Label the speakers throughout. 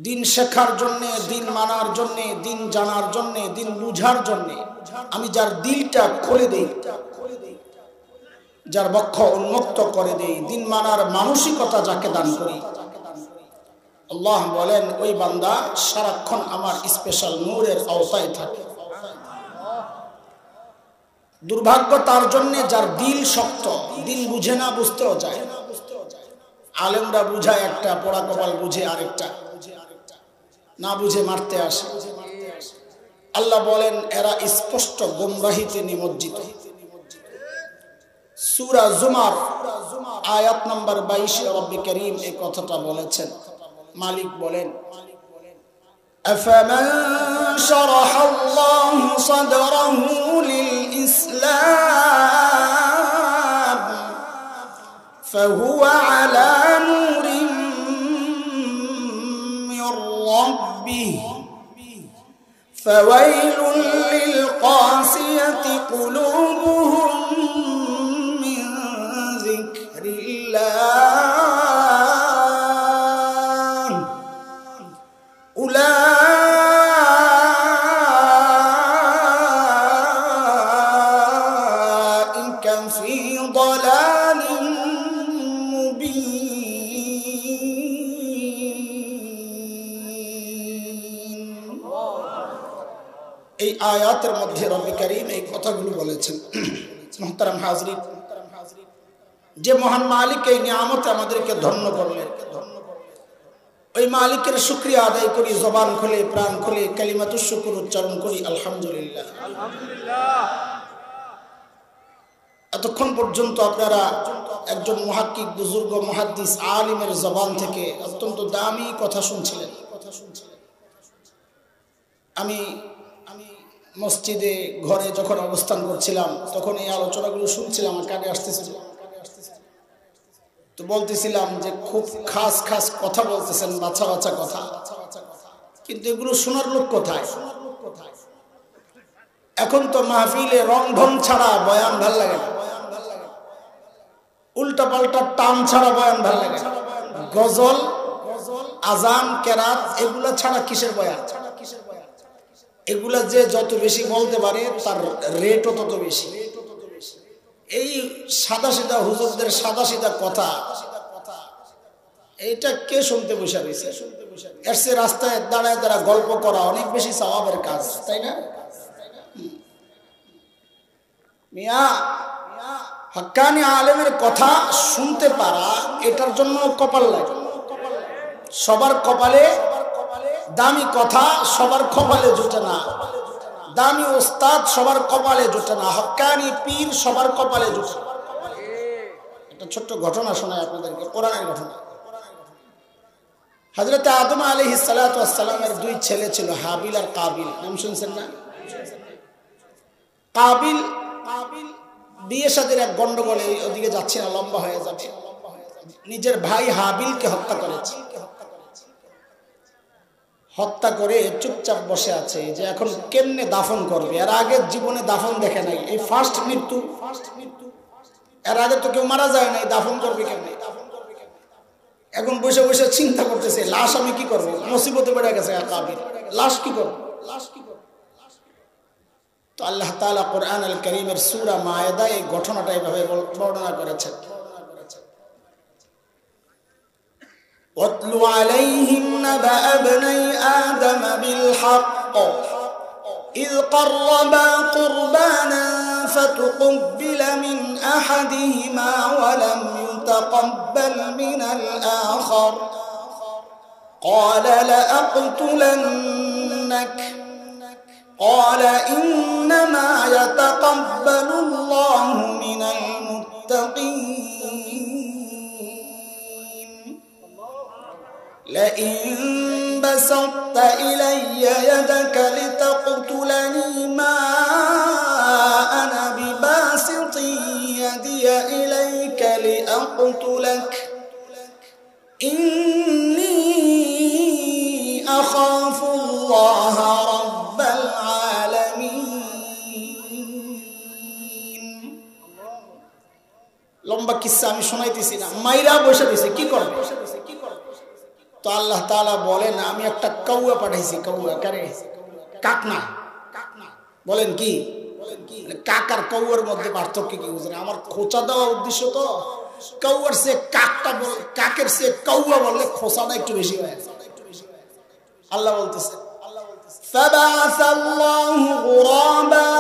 Speaker 1: দিন শেখার জন্য, দিন মানার জন্য, দিন জানার জন্য, দিন বুঝার জন্য আমি যার দিলটা খুলে দেই, যার বক্ষ উন্মুক্ত করে দেই, দিন মানার মানসিকতা যাকে দান করি, আল্লাহ বলেন ওই বান্দা সারাক্ষণ আমার স্পেশাল নূরের আওতায় থাকে। দুর্ভাগ্য তার জন্য যার দিল শক্ত, দিন বুঝে না, বুঝতেও চায়। আলেমরা বুঝায় একটা, পোড়া কপাল বুঝে আরেকটা, না বুঝে মারতে আসে। আল্লাহ বলেন এরা স্পষ্ট গোমরাহিতে নিমজ্জিত। সূরা জুমার আয়াত নম্বর 22 রব্বি করিম এই কথাটা বলেছেন। মালিক বলেন أفمن شرح الله صدره للإسلام فهو على نور من ربه فويل للقاسية قلوبهم من ذكر الله أولئك في ضلال এই আয়াতের মধ্যে রব্বি করিম এই কথাগুলো বলেছেন। মুহতারাম হাজরিন, যে মহান মালিক এই নিয়ামত আমাদেরকে ধন্য করলেন, ওই মালিকের শুকরিয়া আদায় করি, জবান খুলে প্রাণ খুলে কালিমাতুশ শুকর উচ্চারণ করি আলহামদুলিল্লাহ। এতক্ষণ পর্যন্ত আপনারা একজন মুহাক্কিক, বুজুর্গ মুহাদ্দিস, আলিমের জবান থেকে অত্যন্ত দামি কথা শুনছিলেন। আমি মসজিদে ঘরে যখন অবস্থান করছিলাম তখন এই আলোচনাগুলো শুনছিলাম, আমার কানে আসতেছিল। তো বলতেছিলাম যে খুব খাস খাস কথা বলতেছেন, বাছা বাছা কথা, কিন্তু এগুলো শোনার লোক কোথায়? এখন তো মাহফিলে রংঢং ছাড়া বয়ান ভাল লাগে না, উল্টা পাল্টা টান ছাড়া বয়ান ভাল লাগে না, গজল, আজান, কেরাত এগুলা ছাড়া কিসের বয়ান? এগুলা যে যত বেশি বলতে পারে তার রেটও তত বেশি। এই সাদা সিধা হুজুরদের সাদা সিধা কথা, এইটা কে শুনতে বসে রয়েছে? এর সে রাস্তায় দাঁড়ায় দাঁড়া গল্প করা অনেক বেশি সওয়াবের কাজ, তাই না? মিয়া, হক্কানি আলেমের কথা শুনতে পারা এটার জন্য কপাল লাগে। সবার কপালে দামি কথা সবার কপালে জুটে না, দামি ওস্তাদ সবার কপালে জুটে না, হক্কানি পীর সবার কপালে জুটে। একটা ছোট্ট ঘটনা শোনায় আপনাদেরকে, কোরআনের ঘটনা। হযরত আদম আলাইহিস সালাতু ওয়াস সালামের দুই ছেলে ছিল, হাবিল আর কাবিল। নাম শুনছেন না? কাবিল বিয়ে শাদীর এক গন্ডগোলে, ওদিকে যাচ্ছে না, লম্বা হয়ে যাবে, নিজের ভাই হাবিলকে হত্যা করেছে। হত্যা করে চুপচাপ বসে আছে যে এখন কেমনে দাফন করবে। এর আগে জীবনে দাফন দেখে নাই, এই ফার্স্ট মৃত্যু। এর আগে তো কেউ মারা যায় নাই, দাফন করবে কেমনে? এখন বসে বসে চিন্তা করতেছে, লাশ আমি কি করবো? মুসিবতে বেড়ে গেছে কাবিল, লাশ কি করবো? তো আল্লাহ তাআলা কোরআন আল কারীমের সূরা মায়েদা এই ঘটনাটা এইভাবে বর্ণনা করেছেন। واتل عليهم نبأ ابني آدم بالحق إذ قربا قربانا فتقبل من أحدهما ولم يتقبل من الآخر قال لأقتلنك قال إنما يتقبل الله من المتقين لئن بسطت إلي يدك لتقتلني ما أنا بباسط يدي إليك لأقتلك إني أخاف الله رب العالمين লম্বা কিসসা আমি শোনাইতেছি না, মাইরা বসে দিছে, কি করবে? তো আল্লাহ তাআলা বলেন আমি একটা কৌয়া পাঠাইছি। কৌয়া কারে? কাক না। বলেন কি? কাক আর কৌয়ার মধ্যে পার্থক্য কি বুঝলেন? আমার খোঁচা দেওয়া উদ্দেশ্য তো কৌয়ার সে কাকটা, কাকের সে কৌয়া বললে খোঁচাটা একটু বেশি হয়। আল্লাহ বলতেছে فبعث الله غرابا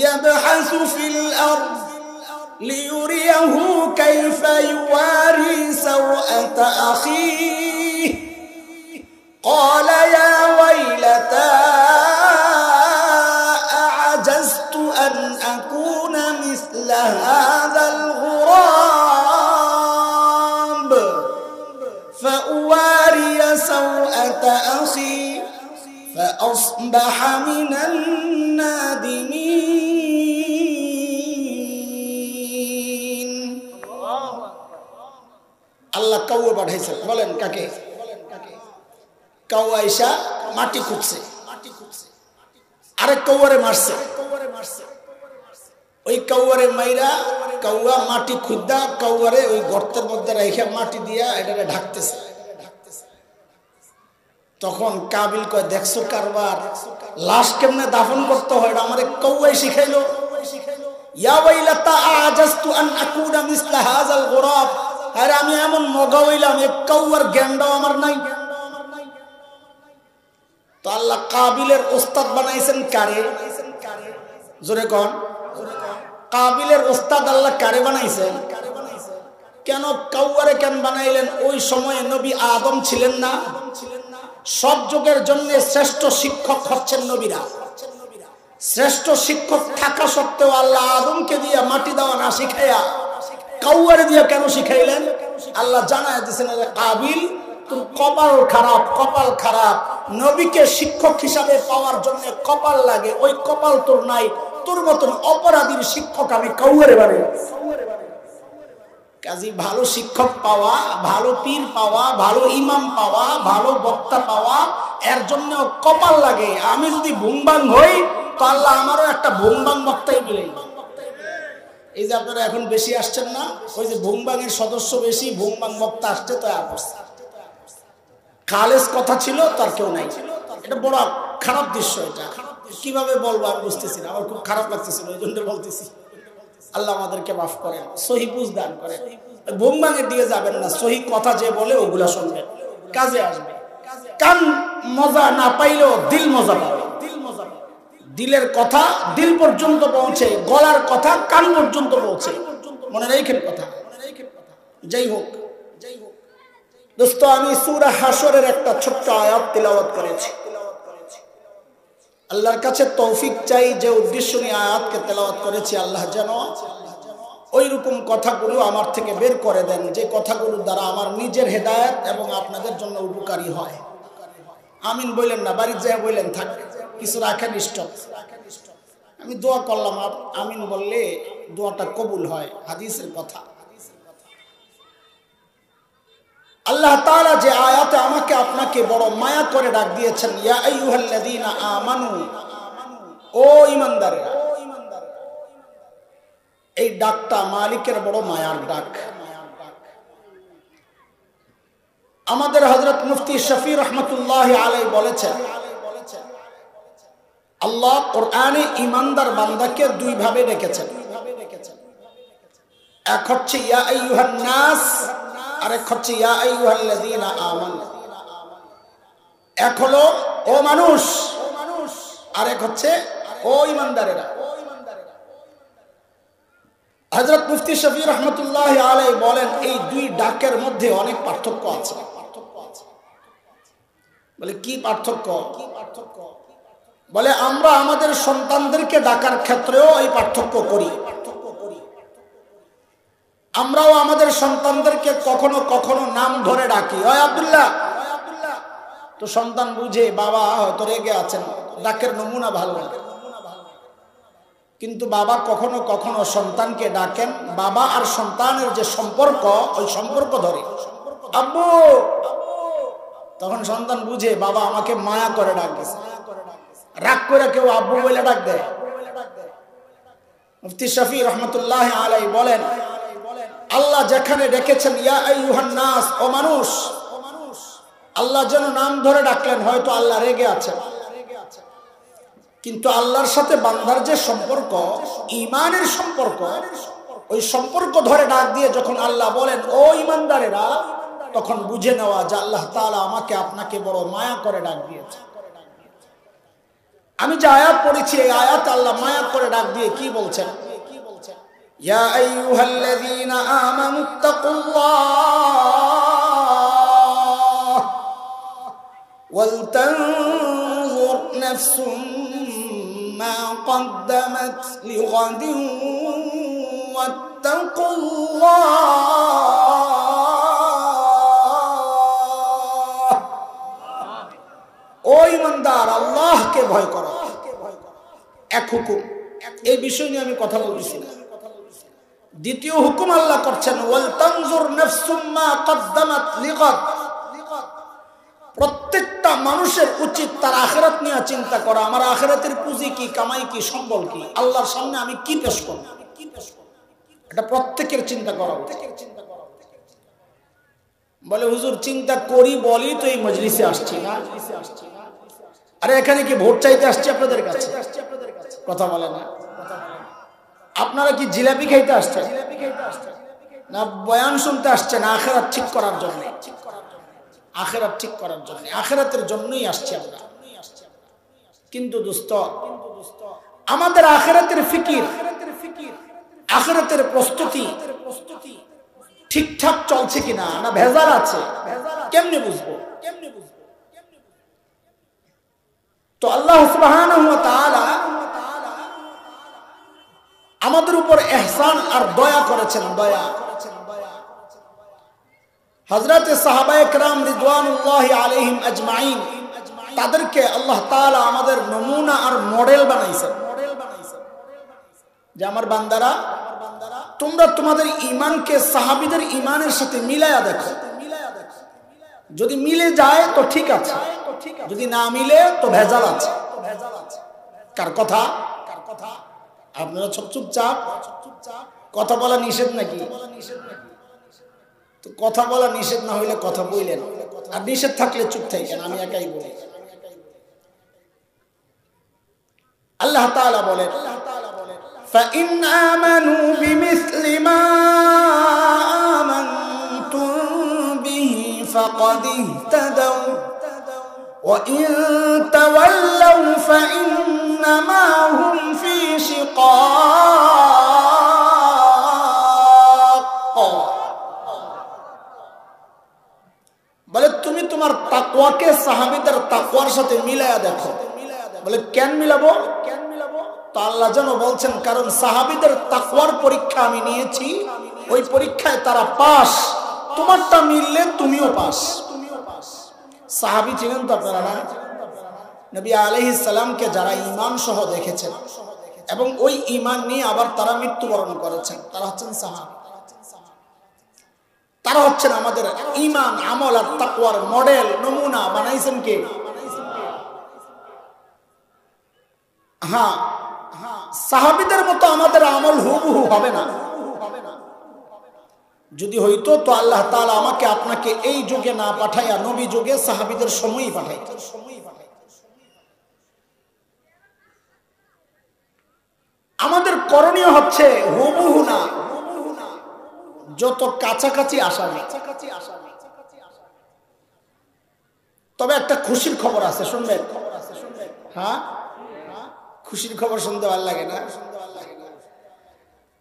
Speaker 1: يبحث في الأرض ليريه كيف يواري سوءة أخيه قال يا ويلتى أعجزت أن أكون مثل هذا الغراب فأواري سوءة أخي فأصبح من النادمين আল্লাহ কাউয়া পাঠাইছেন। বলেন কাকে? কাউয়া আইসা মাটি খুঁজছে, আরেক কাউয়ারে মারছে। ওই কাউয়ারে মাইরা কাউয়া মাটি খুঁজা কাউয়ারে ওই গর্তের মধ্যে রেখে মাটি দিয়া এটাকে ঢাকতেছে। তখন কাবিল কয় দেখছো কারবার, লাশ কেমনে দাফন করতে হয় এটা আমারে কৌয়াই শিখাইলো। ইয়া ওয়াইলাতা আজাজতু আন আকুনা মিসলা হাযাল গুরাব, আরে আমি এমন মগা হইলাম এক কৌয়ার জ্ঞানটাও আমার নাই। তো আল্লাহ কাবিলের ওস্তাদ বানাইছেন কারে? জোরে কোন? কাবিলের ওস্তাদ আল্লাহ কারে বানাইছেন? কেন কৌয়ারে কেন বানাইলেন? ওই সময়ে নবী আদম ছিলেন না? সব যুগের জন্য শ্রেষ্ঠ শিক্ষক হচ্ছেন নবীরা। শ্রেষ্ঠ শিক্ষক থাকা সত্ত্বেও আল্লাহ আদমকে দিয়ে মাটি দেওয়া না শিখাইয়া কাউয়ারে দিয়ে কেন শিখাইলেন? আল্লাহ জানায় দিয়েছেন কাবিল তোর কপাল খারাপ, কপাল খারাপ। নবীকে শিক্ষক হিসাবে পাওয়ার জন্য কপাল লাগে, ওই কপাল তোর নাই। তোর মতন অপরাধীর শিক্ষক আমি কাউয়ারে বানাই। কাজী ভালো শিক্ষক পাওয়া, ভালো পীর পাওয়া, ভালো ইমাম পাওয়া, ভালো বক্তা পাওয়া, এর জন্য কপাল লাগে। আমি যদি ভুংবাং হই তো আল্লাহ আমারও একটা ভুংবাং বক্তাই মিলে। এই যে আপনারা এখন বেশি আসছেন না, ওই যে ভুংবাংয়ের সদস্য বেশি, ভুংবাং বক্তা আসছে তো আসছে। খালেস কথা ছিল তার কেউ নাই। এটা বড় খারাপ দৃশ্য। এটা কিভাবে বলবো আমি বুঝতেছি না, আমার খুব খারাপ লাগতেছিল, ওই জন্য বলতেছি। আল্লাহ আমাদেরকে মাফ করেন, সহি বুঝ দান করেন। ভুংবাঙে দিয়ে যাবেন না, সহি কথা যে বলে ওগুলা শুনবেন, কাজে আসবে। কান মজা না পাইলেও দিল মজা পাবে। দিলের কথা দিল পর্যন্ত পৌঁছে, গলার কথা কান পর্যন্ত পৌঁছে। মনে রাখেন কথা। যাই হোক দোস্ত, আমি সূরা হাশরের একটা ছোট্ট আয়াত তিলাওয়াত করেছি। আল্লাহর কাছে তৌফিক চাই, যে উদ্দেশ্য নিয়ে আয়াতকে তেলাওয়াত করেছি আল্লাহ যেন ওই রকম কথাগুলো আমার থেকে বের করে দেন, যে কথাগুলোর দ্বারা আমার নিজের হেদায়েত এবং আপনাদের জন্য উপকারী হয়। আমিন বললেন না, বাড়ির যায় বললেন থাক, কিছু রাখেন স্টক। আমি দোয়া করলাম, আমিন বললে দোয়াটা কবুল হয়, হাদিসের কথা। আল্লাহ তাআলা যে আয়াতে আমাকে আপনাকে বড় মায়া করে ডাক দিয়েছেন, ইয়া আইয়ুহাল্লাযীনা আমানু, ও ঈমানদারেরা। এই ডাকটা মালিকের বড় মায়ার ডাক। আমাদের হযরত মুফতি শফি রহমাতুল্লাহি আলাইহি বলেছেন, আল্লাহ কোরআনে ঈমানদার বান্দাকে দুই ভাবে ডেকেছেন। এক হচ্ছে ইয়া আইয়ুহান নাস, আরেক হচ্ছে ইয়া আইয়ুহাল্লাযীনা আমানু। এক হলো ও মানুষ, আরেক হচ্ছে ও ঈমানদারেরা। হযরত মুফতি শফি রহমাতুল্লাহি আলাইহি বলেন, এই দুই ডাকের মধ্যে অনেক পার্থক্য আছে। বলে কি পার্থক্য? বলে আমরা আমাদের সন্তানদেরকে ডাকার ক্ষেত্রেও এই পার্থক্য করি। আমরাও আমাদের সন্তানদেরকে কখনো কখনো নাম ধরে ডাকি, ওই আব্দুল্লাহ। তো সন্তান বুঝে বাবা হয়তো রেগে আছেন, ডাকের নমুনা ভালো না। কিন্তু বাবা কখনো কখনো সন্তানকে ডাকেন, বাবা আর সন্তানের যে সম্পর্ক, ওই সম্পর্ক ধরে আব্বু। তখন সন্তান বুঝে বাবা আমাকে মায়া করে ডাক দিছে। রাগ করে কেউ আব্বু বলে ডাক দেয়? মুফতি শফি রহমাতুল্লাহি আলাইহি বলেন, আল্লাহ যেখানে ডেকেছেন ইয়া আইয়ুহান নাস, ও মানুষ, আল্লাহ যেন নাম ধরে ডাকলেন, হয়তো আল্লাহ রেগে আছেন, কিন্তু আল্লাহর সাথে বান্দার যে সম্পর্ক, ঈমানের সম্পর্ক, ওই সম্পর্ক ধরে ডাক দিয়ে যখন আল্লাহ বলেন ও ঈমানদারেরা, তখন বুঝে নেওয়া যে আল্লাহ তাআলা আমাকে আপনাকে বড় মায়া করে ডাক দিয়েছে। আমি যে আয়াত পড়েছি এই আয়াতে আল্লাহ মায়া করে ডাক দিয়ে কি বলছেন? ইয়া আইয়ুহাল্লাযীনা আমানুত্তাকুল্লাহ ওয়াল তানজুর নাফসুম মা কদ্দামাত লিগাদিন ওয়াত্তাকুল্লাহ। ও ঈমানদার, আল্লাহকে ভয় করো। এক হুকুম, এই বিষয় নিয়ে আমি কথা বলতেছি না। দ্বিতীয় হুকুম আল্লাহ করছেন ওয়াল তানজুর নাফসুম মা কদ্দামাত লিগাদ। প্রত্যেকটা মানুষের উচিত তার আখিরাত নিয়ে চিন্তা করা। আমার আখিরাতের পুঁজি কি, কামাই কি, সম্বল কি, আল্লাহর সামনে আমি কি পেশ করব, এটা প্রত্যেকের চিন্তা করা উচিত। বলে হুজুর চিন্তা করি বলি তো এই মজলিসে আসছি না। আরে এখানে কি ভোট চাইতে আসছি আপনাদের কাছে? কথা বলে না। আপনারা কি জিলাপি খাইতে আসছেন না বয়ান শুনতে আসছেন? আখিরাত ঠিক করার জন্য, আখিরাত ঠিক করার জন্য, আখিরাতের জন্যই আসছি আমরা। কিন্তু দোস্ত, আমাদের আখিরাতের ফিকির, আখিরাতের প্রস্তুতি ঠিকঠাক চলছে কিনা, না ভেজাল আছে? কেমনে বুঝবো? তো আল্লাহ সুবহানাহু ওয়া তাআলা আমাদের উপর ইহসান আর দয়া করেছেন। দয়া হযরতে সাহাবায়ে কেরাম রিদওয়ানুল্লাহি আলাইহিম আজমাইন, তাদেরকে আল্লাহ তাআলা আমাদের নমুনা আর মডেল বানাইছেন যে আমার বান্দারা, তোমরা তোমাদের ঈমানকে সাহাবীদের ঈমানের সাথে মিলায়া দেখো। যদি মিলে যায় তো ঠিক আছে, যদি না মিলে তো ভেজাল আছে। কার কথা? আপনারা সব চুপচাপ। কথা বলা নিষেধ নাকি? তো কথা বলা নিষেধ না হইলে কথা বললেন, আর নিষেধ থাকলে চুপ থাকেন। আমি একাই বলি। আল্লাহ তাআলা বলেন فَإِنْ آمَنُوا بِمِثْلِ مَا آمَنْتُمْ بِهِ فَقَدِ اهْتَدَوْا وَإِنْ تَوَلَّوْا فَإِنَّمَا هُمْ فِي شِقَاقٍ। বলে তুমি তোমার তাকওয়াকে সাহাবীদের তাকওয়ার সাথে মিলায়া দেখো। বলে কেন মিলাবো? তো আল্লাহ যেন বলছেন কারণ সাহাবীদের তাকওয়ার পরীক্ষা আমি নিয়েছি, ওই পরীক্ষায় তারা পাস। তোমারটা মিললে তুমিও পাস। সাহাবী ছিলেন তো আপনারা না? নবী আলাইহিস সালামকে যারা ঈমান সহ দেখেছেন এবং ওই ঈমান নিয়ে আবার তারা মৃত্যুবরণ করেছেন, তারা হচ্ছেন সাহাবী। তারা হচ্ছেন আমাদের ঈমান, আমল আর তাকওয়ার মডেল, নমুনা বানাইছেন কে? হ্যাঁ, সাহাবীদের মতো আমাদের আমল হুবহু হবে না। যদি হইতো তো আল্লাহ তাআলা আমাকে আপনাকে এই যুগে না পাঠাইয়া নবী যুগে সাহাবীদের সময়ই পাঠাইতেন। আমাদের করণীয় হচ্ছে হুবহু না, যত কাছাকাছি আসা যায়। তবে একটা খুশির খবর আছে, শুনবেন? হ্যাঁ, খুশির খবর শুনতে ভালো লাগে না?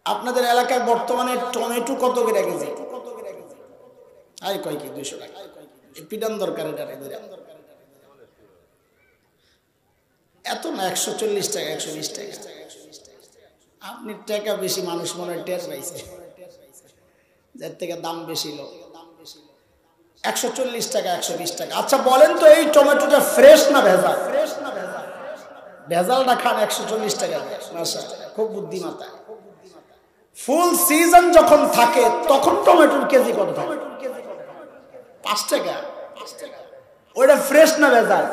Speaker 1: আপনাদের এলাকায় বর্তমানে টমেটো কত করে কেজি? আই কয় কি 200 টাকা। পিডান দরকার এটা এত না, 140 টাকা, 120 টাকা। আপনি টাকা বেশি, মানুষ মনে হয় টের পাইছে, যার থেকে দাম বেশি লোক। 140 টাকা, 120 টাকা। আচ্ছা বলেন তো এই টমেটোটা ফ্রেশ না ভেজাল? ভেজালটা খান 140 টাকা। খুব বুদ্ধিমত্তা। ফুল সিজন যখন থাকে তখন টমেটোর কেজি কত থাকে? 5 টাকা। ওইটা ফ্রেশ না ভেজাল?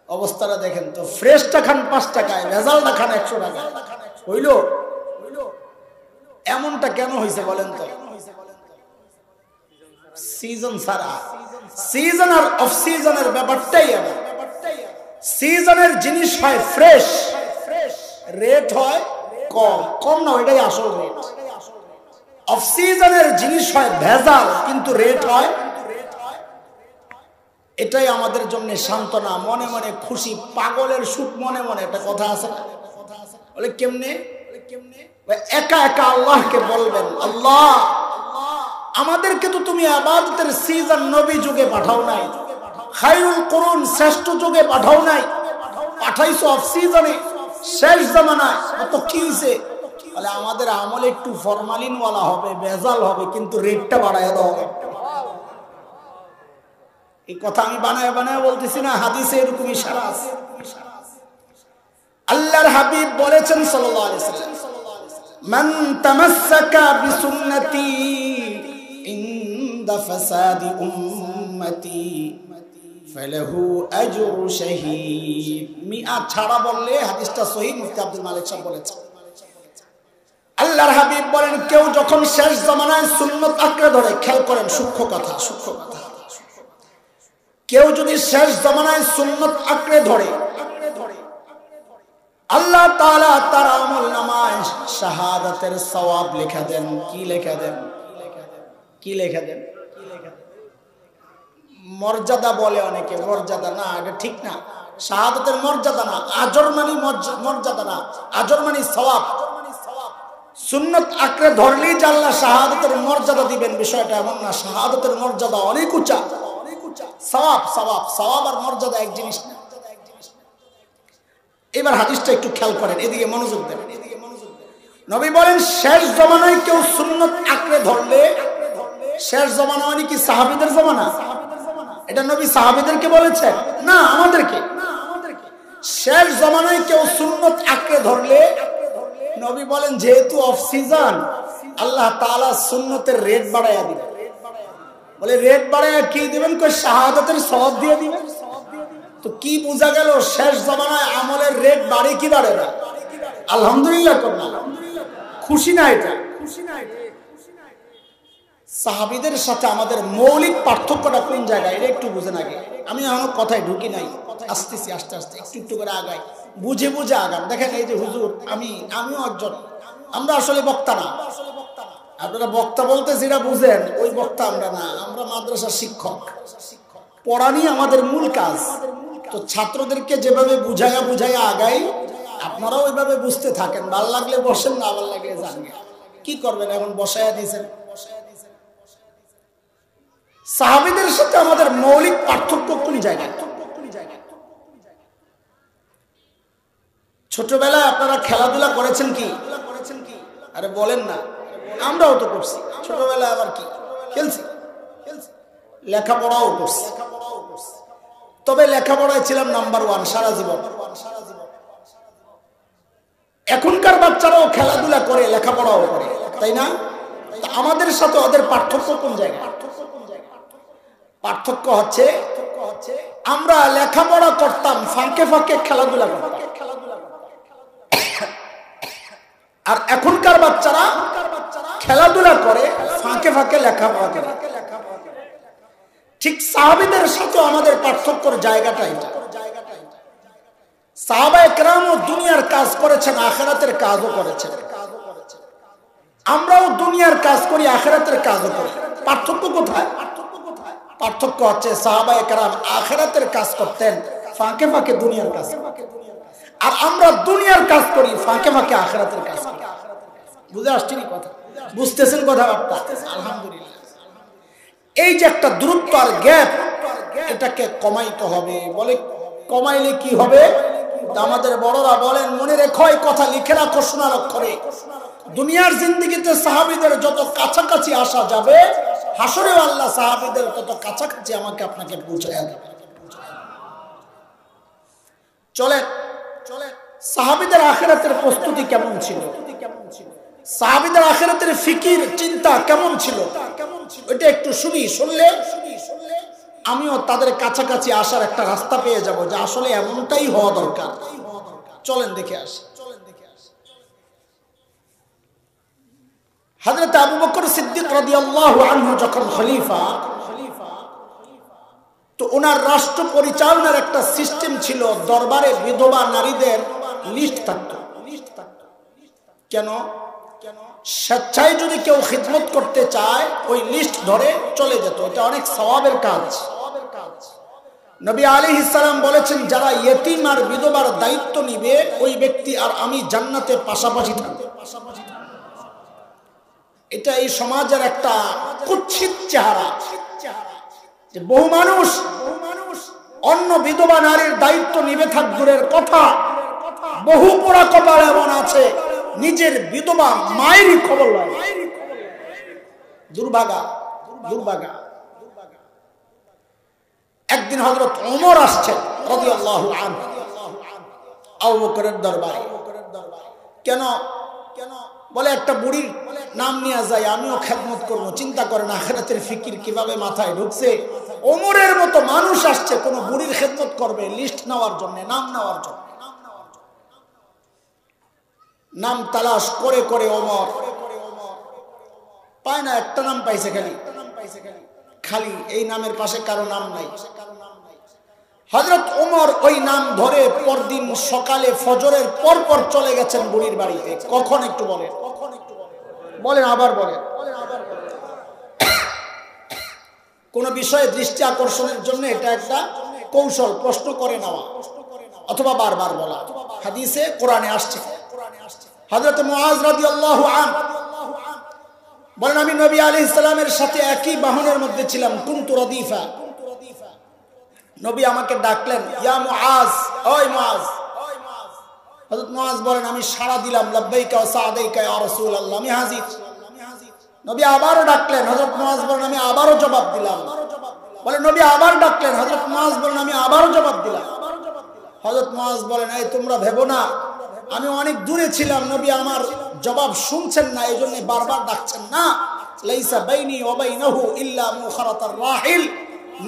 Speaker 1: অবস্থাটা দেখেন তো, ফ্রেশটা খান 5 টাকায়, ভেজালটা খান 100 টাকা। হইল? এমনটা কেন হয়েছে বলেন তো? সিজন ছাড়া। সিজন আর অফ সিজনের ব্যাপারটাই এমন। সিজনের জিনিস হয় ফ্রেশ, রেট হয় কম, কম না এটাই আসল রেট। অফ সিজনের জিনিস হয় ভেজাল, কিন্তু রেট হয়, এটাই আমাদের জন্য সান্ত্বনা। মনে মনে খুশি, পাগলের সুখ মনে মনে, একটা কথা আছে না, বলে কেমনে, একা একা আল্লাহকে বলবেন, আল্লাহ আমাদেরকে তো তুমি ইবাদতের সিজন নবী যুগে পাঠাও নাই, খায়রুল কুরুন শ্রেষ্ঠ যুগে পাঠাও নাই, পাঠাইছো অফ সিজনে, শেষ জামানায়। তো কি হইছে? বলে আমাদের আমলে একটু ফরমালিন ওয়ালা হবে, ভেজাল হবে, কিন্তু রেটটা বাড়ায় দাও। এই কথা আমি বানায় বানায় বলতেছি না, হাদিসে এরকম ইশারা আছে। আল্লাহর হাবিব বলেছেন সাল্লাল্লাহু আলাইহি ওয়াসাল্লাম, মান তামাসসাকা বিসুন্নতি ইনদা ফাসাদি উম্মতি ফালাহু আজরু শাহীদ। মিআত ছাড়া বললে হাদিসটা সহিহ, মুফতি আব্দুল মালিক সাহেব বলেছেন। আল্লাহর হাবিব বলেন, কেউ যখন শেষ জামানায় সুন্নাত আঁকড়ে ধরে, খেয়াল করেন সূক্ষ্ম কথা, সূক্ষ্ম কথা, কেউ যদি শেষ জামানায় সুন্নাত আঁকড়ে ধরে, আল্লাহ তাআলা তার আমলনামায় শাহাদাতের সওয়াব লেখা দেন। কি লেখা দেন? কি লেখা দেন? মর্যাদা বলে অনেকে, মর্যাদা না, এটা ঠিক না। শাহাদাতের মর্যাদা না, আজর মানে মর্যাদা না, আজর মানে সওয়াব। সুন্নাত আঁকড়ে ধরলেই যে আল্লাহ শাহাদাতের মর্যাদা দিবেন, বিষয়টা এমন না। শাহাদাতের মর্যাদা অনেক উঁচা, সওয়াব, সওয়াব, সওয়াব আর মর্যাদা এক জিনিস না। এবার হাদিসটা একটু খেয়াল করেন, এদিকে মনোযোগ দেন। নবী বলেন, শেষ জমানায় কেউ সুন্নাত আঁকড়ে ধরলে, শেষ জমানা মানে কি সাহাবীদের জমানা? এটা নবী সাহাবীদেরকে বলেছে না, আমাদেরকে। শেষ জমানায় কেউ সুন্নাত আঁকড়ে ধরলে নবী বলেন, যেহেতু অফ সিজন, আল্লাহ তাআলা সুন্নতের রেট বাড়ায়া দিবেন। বলে রেট বাড়ায়া কি দিবেন? কই শাহাদাতের সওয়াব দিয়ে দিবেন। তো কি বোঝা গেল? শেষ জমানায় আমলের রেট বাড়ে কি বাড়ে না? আলহামদুলিল্লাহ করুন, খুশি না এটা? সাহাবীদের সাথে আমাদের মৌলিক পার্থক্যটা কোন জায়গায়, এটা একটু বুঝেন আগে। আমি এখনো কথায় ঢুকি নাই, আসতেছি, আস্তে আস্তে একটু একটু করে আগাই, বুঝে বুঝে আগান। দেখেন এই যে হুজুর, আমিও একজন, আমরা আসলে বক্তা না। আপনারা বক্তা বলতে যেটা বুঝেন ওই বক্তা আমরা না, আমরা মাদ্রাসার শিক্ষক। পড়ানি আমাদের মূল কাজ। তো ছাত্রদেরকে যেভাবে বুঝাইয়া বুঝাইয়া আগাই, আপনারাও ওইভাবে বুঝতে থাকেন। ভালো লাগলে বসেন, না ভালো লাগলে যান। কি করবেন? এখন বসাইয়া দিয়েছেন। সাহাবীদের সাথে আমাদের মৌলিক পার্থক্য কোন জায়গায়? ছোটবেলায় আপনারা খেলাধুলা করেছেন কি? আরে বলেন না। আমরাও তো করছি ছোটবেলায়। আবার কি খেলছি? লেখাপড়াও করছি। তবে লেখাপড়ায় ছিলাম নাম্বার 1 সারা জীবন। এখনকার বাচ্চারাও খেলাধুলা করে, লেখাপড়াও করে, তাই না? আমাদের সাথে ওদের পার্থক্য কোন জায়গায়? পার্থক্য হচ্ছে আমরা লেখাপড়া করতাম, ফাঁকে ফাঁকে খেলাধুলা করতাম। আর এখনকার বাচ্চারা খেলাধুলা করে, ফাঁকে ফাঁকে লেখাপড়া করে। ঠিক সাহাবীদের সাথে আমাদের পার্থক্যের জায়গাটা এটা। সাহাবায়ে কেরামও দুনিয়ার কাজ করেছেন, আখিরাতের কাজও করেছেন। আমরাও দুনিয়ার কাজ করি, আখিরাতের কাজও করি। পার্থক্য কোথায়? পার্থক্য হচ্ছে সাহাবায়ে কেরাম আখিরাতের কাজ করতেন, ফাঁকে ফাঁকে দুনিয়ার কাজ। আর আমরা দুনিয়ার কাজ করি, ফাঁকে ফাঁকে আখিরাতের কাজ করি। বুঝে আসছে না কথা? বুঝতেছেন কথাবার্তা? আলহামদুলিল্লাহ। এই যে একটা দূরত্ব আর গ্যাপ, এটাকে কমাইতে হবে। বলে কমাইলে কি হবে? আমাদের বড়রা বলেন, মনে রেখো, এই কথা লিখে রাখো সোনার অক্ষরে, দুনিয়ার জিন্দেগিতে সাহাবীদের যত কাছাকাছি আসা যাবে, হাসরেও আল্লাহ সাহাবীদের তত কাছাকাছি আমাকে আপনাকে পৌঁছায় দেবে। চলে সাহাবীদের আখিরাতের প্রস্তুতি কেমন ছিল? সাহাবীদের আখিরাতের ফিকির, চিন্তা কেমন ছিল? ওইটা একটু শুনলে আমিও তাদের কাছাকাছি আসার একটা রাস্তা পেয়ে যাব, যে আসলে এমনটাই হওয়া দরকার। চলেন দেখে আসি। হযরত আবু বকর সিদ্দিক রাদিয়াল্লাহু আনহু যখন খলিফা, তো ওনার রাষ্ট্র পরিচালনার একটা সিস্টেম ছিল, দরবারে বিধবা নারীদের লিস্ট থাকতো। কেন? স্বেচ্ছায় যদি কেউ খিদমত করতে চায় ওই লিস্ট ধরে চলে যেত, এটা অনেক সওয়াবের কাজ। নবী আলাইহিস সালাম বলেছেন, যারা ইয়েতিম আর বিধবার দায়িত্ব নিবে ওই ব্যক্তি আর আমি জান্নাতে পাশাপাশি থাকবে। এটা এই সমাজের একটা কুৎসিত চেহারা, যে বহু মানুষ অন্য বিধবা নারীর দায়িত্ব নিবে থাক দূরের কথা, বহু পোড়া কপাল এমন আছে নিজের বিধবা মায়েরই খবর লয়। দুর্ভাগা, দুর্ভাগা। একদিন হযরত ওমর আসছেন রাদিয়াল্লাহু আনহু আবু বকরের দরবারে। কেন? বলে একটা বুড়ির নাম নিয়ে যায়, আমিও খেদমত করবো। চিন্তা করেন আখিরাতের ফিকির কিভাবে মাথায় ঢুকছে। ওমরের মতো মানুষ আসছে কোন বুড়ির খেদমত করবে লিস্ট নেওয়ার জন্য, নাম নেওয়ার জন্য। নাম তালাশ করে করে ওমর পায় না, একটা নাম পাইছে খালি এই নামের পাশে কারো নাম নাই। হযরত ওমর ওই নাম ধরে পরদিন সকালে ফজরের পর পর চলে গেছেন বুড়ির বাড়িতে। কখন একটু বলেন, বলেন আবার বলেন। কোন বিষয়ে দৃষ্টি আকর্ষণের জন্য এটা একটা কৌশল, প্রশ্ন করে নেওয়া অথবা বারবার বলা। হাদিসে কোরআনে আসছে। হযরত মুআজ রাদিয়াল্লাহু আনহু বলেন, আমি নবী আলাইহিস সালামের সাথে একই বাহনের মধ্যে ছিলাম। কুনতু রাদিফা। নবী আমাকে ডাকলেন, ইয়া মুআজ, ওই মুআজ। হযরত মুআজ বলেন, আমি সাড়া দিলাম, লাব্বাইকা ওয়া সা'দাইকা ইয়া রাসূলুল্লাহ, আমি হাজির। নবী আবারও ডাকলেন। হযরত মুআজ বলেন, আমি আবারও জবাব দিলাম। বলে নবী আবার ডাকলেন। হযরত মুআজ বলেন, আমি আবারও জবাব দিলাম। হযরত মুআজ বলেন, এই তোমরা ভেবো না আমি অনেক দূরে ছিলাম, নবী আমার জবাব শুনছেন না, এইজন্য বারবার ডাকছেন না। লাইসা বাইনি ওয়া বাইনাহু ইল্লা মুখারাতার রাহিল।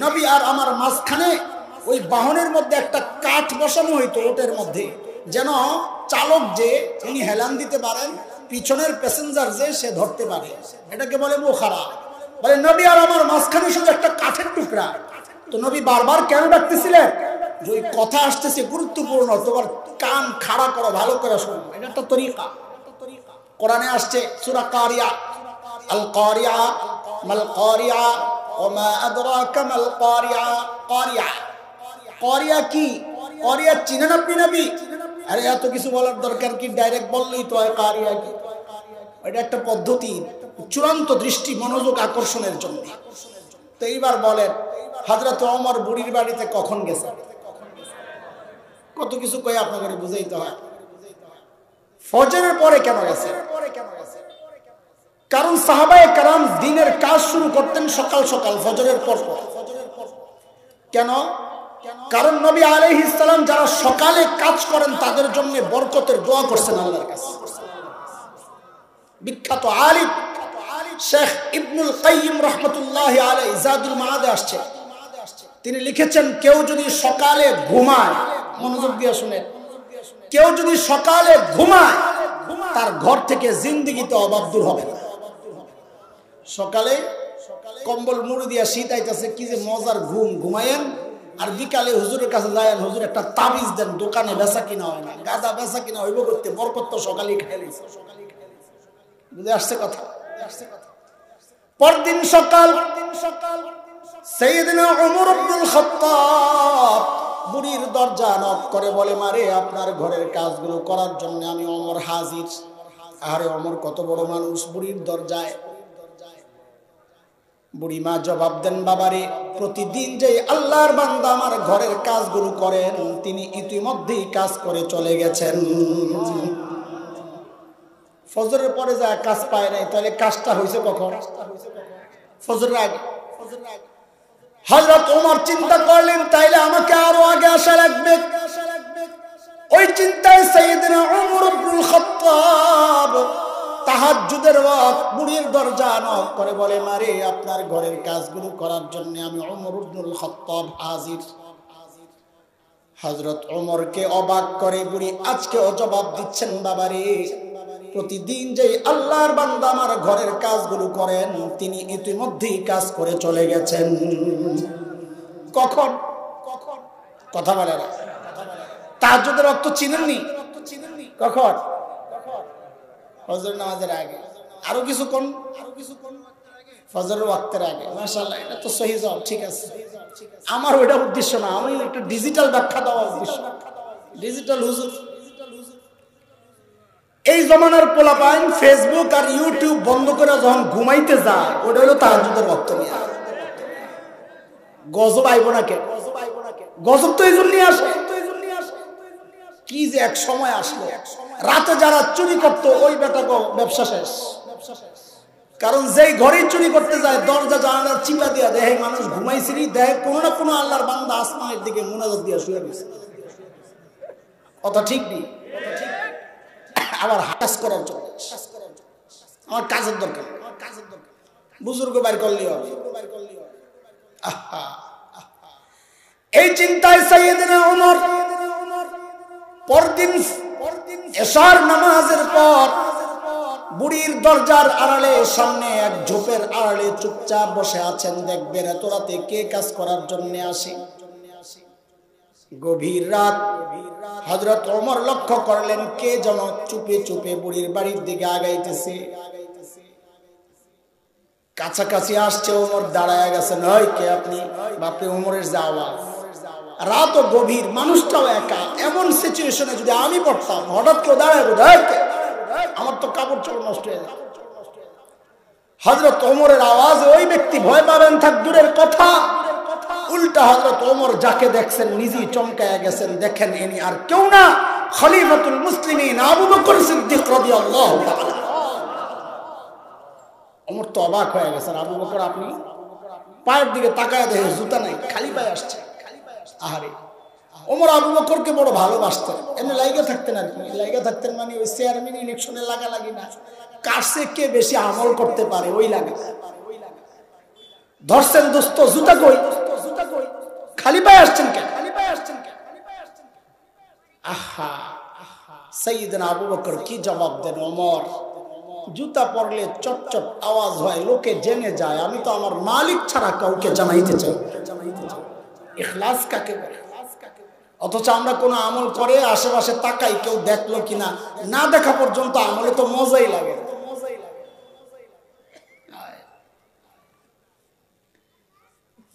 Speaker 1: নবী আর আমার মাঝখানে ওই বাহনের মধ্যে একটা কাঠ বসানো হইতো ওটের মধ্যে, যেন চালক যে উনি হেলান দিতে পারেন, পিছনের প্যাসেঞ্জার যে সে ধরতে পারে। এটাকে বলে মুখারা। বলে নবী আর আমার মাঝখানে শুধু একটা কাঠের টুকরা। তো নবী বারবার কেন ডাকতেছিলেন? যে ওই কথা আসতেছে গুরুত্বপূর্ণ, তোমার কান খাড়া করো, ভালো করে শোনো। এটা একটা তরিকা। কোরআনে আসছে সূরা কারিয়া, আল কারিয়া মাল কারিয়া ওয়া মা আদরাকা মাল কারিয়া। কারিয়া, কারিয়া কি? কারিয়া চিনেন আপনি নবী? আরে এত কিছু বলার দরকার কি, ডাইরেক্ট বললেই তো হয় কারিয়া কি। এটা একটা পদ্ধতি চূড়ান্ত দৃষ্টি মনোযোগ আকর্ষণের জন্য। তো এইবার বলেন, হযরত ওমর বুড়ির বাড়িতে কখন গেছে? কত কিছু কই আপনাদের বুঝাইতে হয়। ফজরের পরে কেন গেছে? কারণ সাহাবায়ে কেরাম দিনের কাজ শুরু করতেন সকাল সকাল, ফজরের পর পর। কেন? কারণ নবী আলাইহিস সালাম যারা সকালে কাজ করেন তাদের জন্য বরকতের দোয়া করছেন আল্লাহর কাছে। বিখ্যাত আলিম শেখ ইবনুল কাইয়িম রাহমাতুল্লাহি আলাইহি জাদুল মাআদে আসছে, তিনি লিখেছেন, কেউ যদি সকালে ঘুমায়, মনোযোগ দিয়ে শুনেন, কেউ যদি সকালে ঘুমায় তার ঘর থেকে জিন্দেগিতে অভাব দূর হবে না। সকালে কম্বল মুড়ি দিয়া শীত আইতাছে, কি যে মজার ঘুম, ঘুমায়েন। আর বিকালে হুজুরের কাছে যায়েন, হুজুর একটা তাবিজ দেন, দোকানে বেচা কিনা হয় না, গাঁজা বেচা কিনা হইব করতে, বরকত তো সকালেই খাই লইছে। বুঝে আসছে কথা? পরদিন সকাল সাইয়েদনা ওমর ইবনুল খাত্তাব বুড়ির দরজা নক করে বলে, মারে আপনার ঘরের কাজগুলো করার জন্য আমি ওমর হাজির। আরে ওমর কত বড় মানুষ, বুড়ির দরজায়। বুড়ি মা জবাব দেন, বাবারে প্রতিদিন যে আল্লাহর বান্দা আমার ঘরের কাজগুলো করেন তিনি ইতিমধ্যেই কাজ করে চলে গেছেন। ফজরের পরে যায় কাজ পায় নাই, তাহলে কাজটা হয়েছে কখন? ফজরের আগে। হযরত ওমর চিন্তা করলেন, তাইলে আমাকে আরো আগে আসা লাগবে। ওই চিন্তায় সাইয়েদনা ওমর ইবনুল খাত্তাব তাহাজ্জুদের ওয়াক্ত বুড়ির দরজা নক করে বলে, মারে আপনার ঘরের কাজগুলো করার জন্য আমি ওমর ইবনুল খাত্তাব হাজির। হযরত ওমরকে অবাক করে বুড়ি আজকেও জবাব দিচ্ছেন, বাবারে প্রতিদিন যে আল্লাহর বান্দা আমার ঘরের কাজগুলো করেন তিনি ইতিমধ্যেই কাজ করে চলে গেছেন। কখন কথা বলে না। তাহাজ্জুদের ওয়াক্ত চিনেননি? কখন? ফজর নামাজের আগে। আরো কিছু কোন? ফজরের ওয়াক্তের আগে। মাশাআল্লাহ, এটা তো সহিহ জবাব। ঠিক আছে, আমার ওইটা উদ্দেশ্য না, আমি একটা ডিজিটাল ব্যাখ্যা দেওয়া উদ্দেশ্য। ডিজিটাল হুজুর। এই জমানার পোলাপাইন ফেসবুক আর ইউটিউব বন্ধ করে যখন ঘুমাইতে যায়, ওটা হলো তাহাজ্জুদের ওয়াক্ত নিয়ে। গজব আইব না কে? গজব তো এই জন্যই আসে। কি যে এক সময় আসলো, রাতে যারা চুরি করতো ওই বেটাকে ব্যবসা শেষ। কারণ যেই ঘরে চুরি করতে যায় দরজা জানালা চিপা দিয়া দেয়, মানুষ ঘুমাইছিলি দেয় কোনো না কোনো আল্লাহর বান্দা আসমানের দিকে মুনাজাত দিয়া শুয়ে গেছে। কথা ঠিক নেই? আবার হাস করার জন্য আমার কাজের দরকার, বুজুর্গ বাইর করলেই হবে। এই চিন্তায় সাইয়েদনা ওমর পরদিন এশার নামাজের পর বুড়ির দরজার আড়ালে সামনে এক ঝোপের আড়ালে চুপচাপ বসে আছেন। দেখবেন এত রাতে কে কাজ করার জন্য আসে। গভীর রাত। হযরত ওমর লক্ষ্য করলেন কে যেন চুপে চুপে বুড়ির বাড়ির দিকে আগাইতেছে। কাছাকাছি আসছে, ওমর দাঁড়ায় গেছেন। ওই কে আপনি? বাপরে, ওমরের যে আওয়াজ। রাতও গভীর, মানুষটাও একা। এমন সিচুয়েশনে যদি আমি পড়তাম, হঠাৎ কেউ দাঁড়ায় বোধহয় আমার তো কাপড় চোপড় নষ্ট হয়ে যায়। হযরত ওমরের আওয়াজ ওই ব্যক্তি ভয় পাবেন থাক দূরের কথা, উল্টা হযরত ওমর যাকে দেখছেন নিজেই চমকায়া গেছেন। দেখেন ইনি আর কেউ না, খলিফাতুল মুসলিমিন আবু বকর সিদ্দিক রাদিয়াল্লাহু তাআলা। ওমর তো অবাক হয়ে গেছেন। আবু বকর, আপনি? পায়ের দিকে তাকায় দেখে জুতা নাই, খালি পায়ে আসছে। আহারে, ওমর আবু বকরকে বড় ভালোবাসতেন। এমনি লাইগা থাকতেন আর কি। লাইগা থাকতেন মানে ওই চেয়ারম্যান ইলেকশনে লাগালাগি না, কাছে কে বেশি আমল করতে পারে ওই লাগা। ধরছেন দোস্ত, জুতা কই? খালি পায়ে আসছেন কেন? আহা, সাইয়েদনা আবু বকর কি জবাব দেন? ওমর, জুতা পরলে চটচট আওয়াজ হয়, লোকে জেনে যায়, আমি তো আমার মালিক ছাড়া কাউকে জানাইতে চাই। ইখলাস কাকে বলে? অথচ আমরা কোনো আমল করে আশেপাশে তাকাই কেউ দেখলো কিনা, না দেখা পর্যন্ত আমলে তো মজাই লাগে।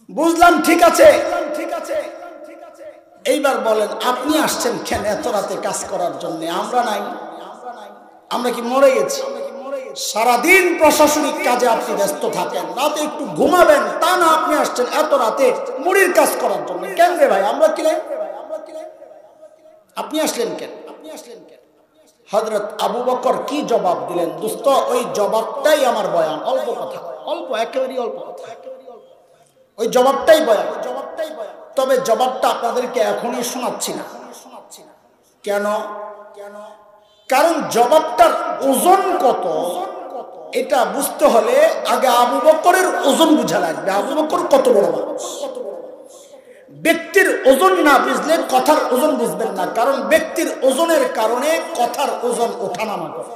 Speaker 1: বুঝলাম, ঠিক আছে। এইবার বলেন, আপনি আসছেন কেন এত রাতে কাজ করার জন্য? আমরা নাই? আমরা কি মরে গেছি? সারাদিন প্রশাসনিক কাজে আপনি ব্যস্ত থাকেন, রাতে একটু ঘুমাবেন, তা না আপনি আসছেন এত রাতে মুড়ির কাজ করার জন্য। কেন রে ভাই, আমরা কি? আপনি আসলেন কেন? হযরত আবু বকর কি জবাব দিলেন দোস্ত? ওই জবাবটাই আমার বয়ান। অল্প কথা, অল্প, একেবারেই অল্প কথা। ওই জবাবটাই বয়ান। তবে জবাবটা আপনাদেরকে এখনই শোনাচ্ছি না। কেন? কারণ জবাবটার ওজন কত এটা বুঝতে হলে আগে আবু বকরের ওজন বুঝা লাগবে। আবু বকর কত বড় মানুষ। ব্যক্তির ওজন না বুঝলে কথার ওজন বুঝবেন না, কারণ ব্যক্তির ওজনের কারণে কথার ওজন ওঠানামা করে।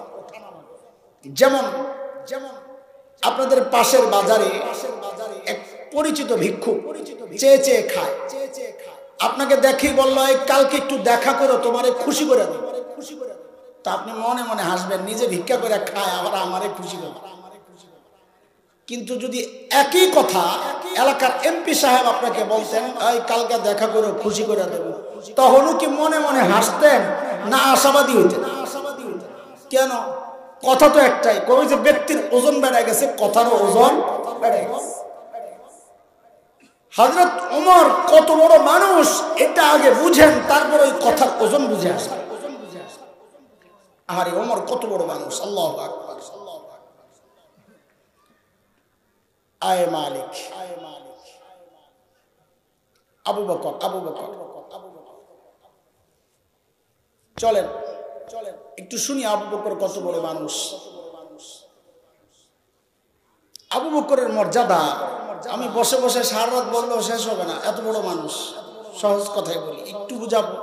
Speaker 1: যেমন আপনাদের পাশের বাজারে এক পরিচিত ভিক্ষু চেয়ে চেয়ে খায়। আপনাকে দেখেই বললো, কালকে একটু দেখা করো, তোমারে খুশি করে দেব। তা আপনি মনে মনে হাসবেন, নিজে ভিক্ষা করে খায় আবার আমারে খুশি করে। কিন্তু যদি একই কথা এলাকার এমপি সাহেব আপনাকে বলতেন, এই কালকে দেখা করো, খুশি করে দেব, তখনও কি মনে মনে হাসতেন না আশাবাদী হইতেন? কেন? কথা তো একটাই, কবে যে ব্যক্তির ওজন বেড়ে গেছে, কথারও ওজন বেড়ে গেছে। হযরত ওমর কত বড় মানুষ এটা আগে বুঝেন, তারপর ওই কথার ওজন বুঝে আসেন। আরে ওমর কত বড় মানুষ! আল্লাহু আকবার। আয় মালিক। আবু বকর চলেন একটু শুনি আবু বকর কত বড় মানুষ। আবু বকরের মর্যাদা আমি বসে বসে সারা রাত বললেও শেষ হবে না। এত বড় মানুষ, সহজ কথাই বলি, একটু বুঝাবো।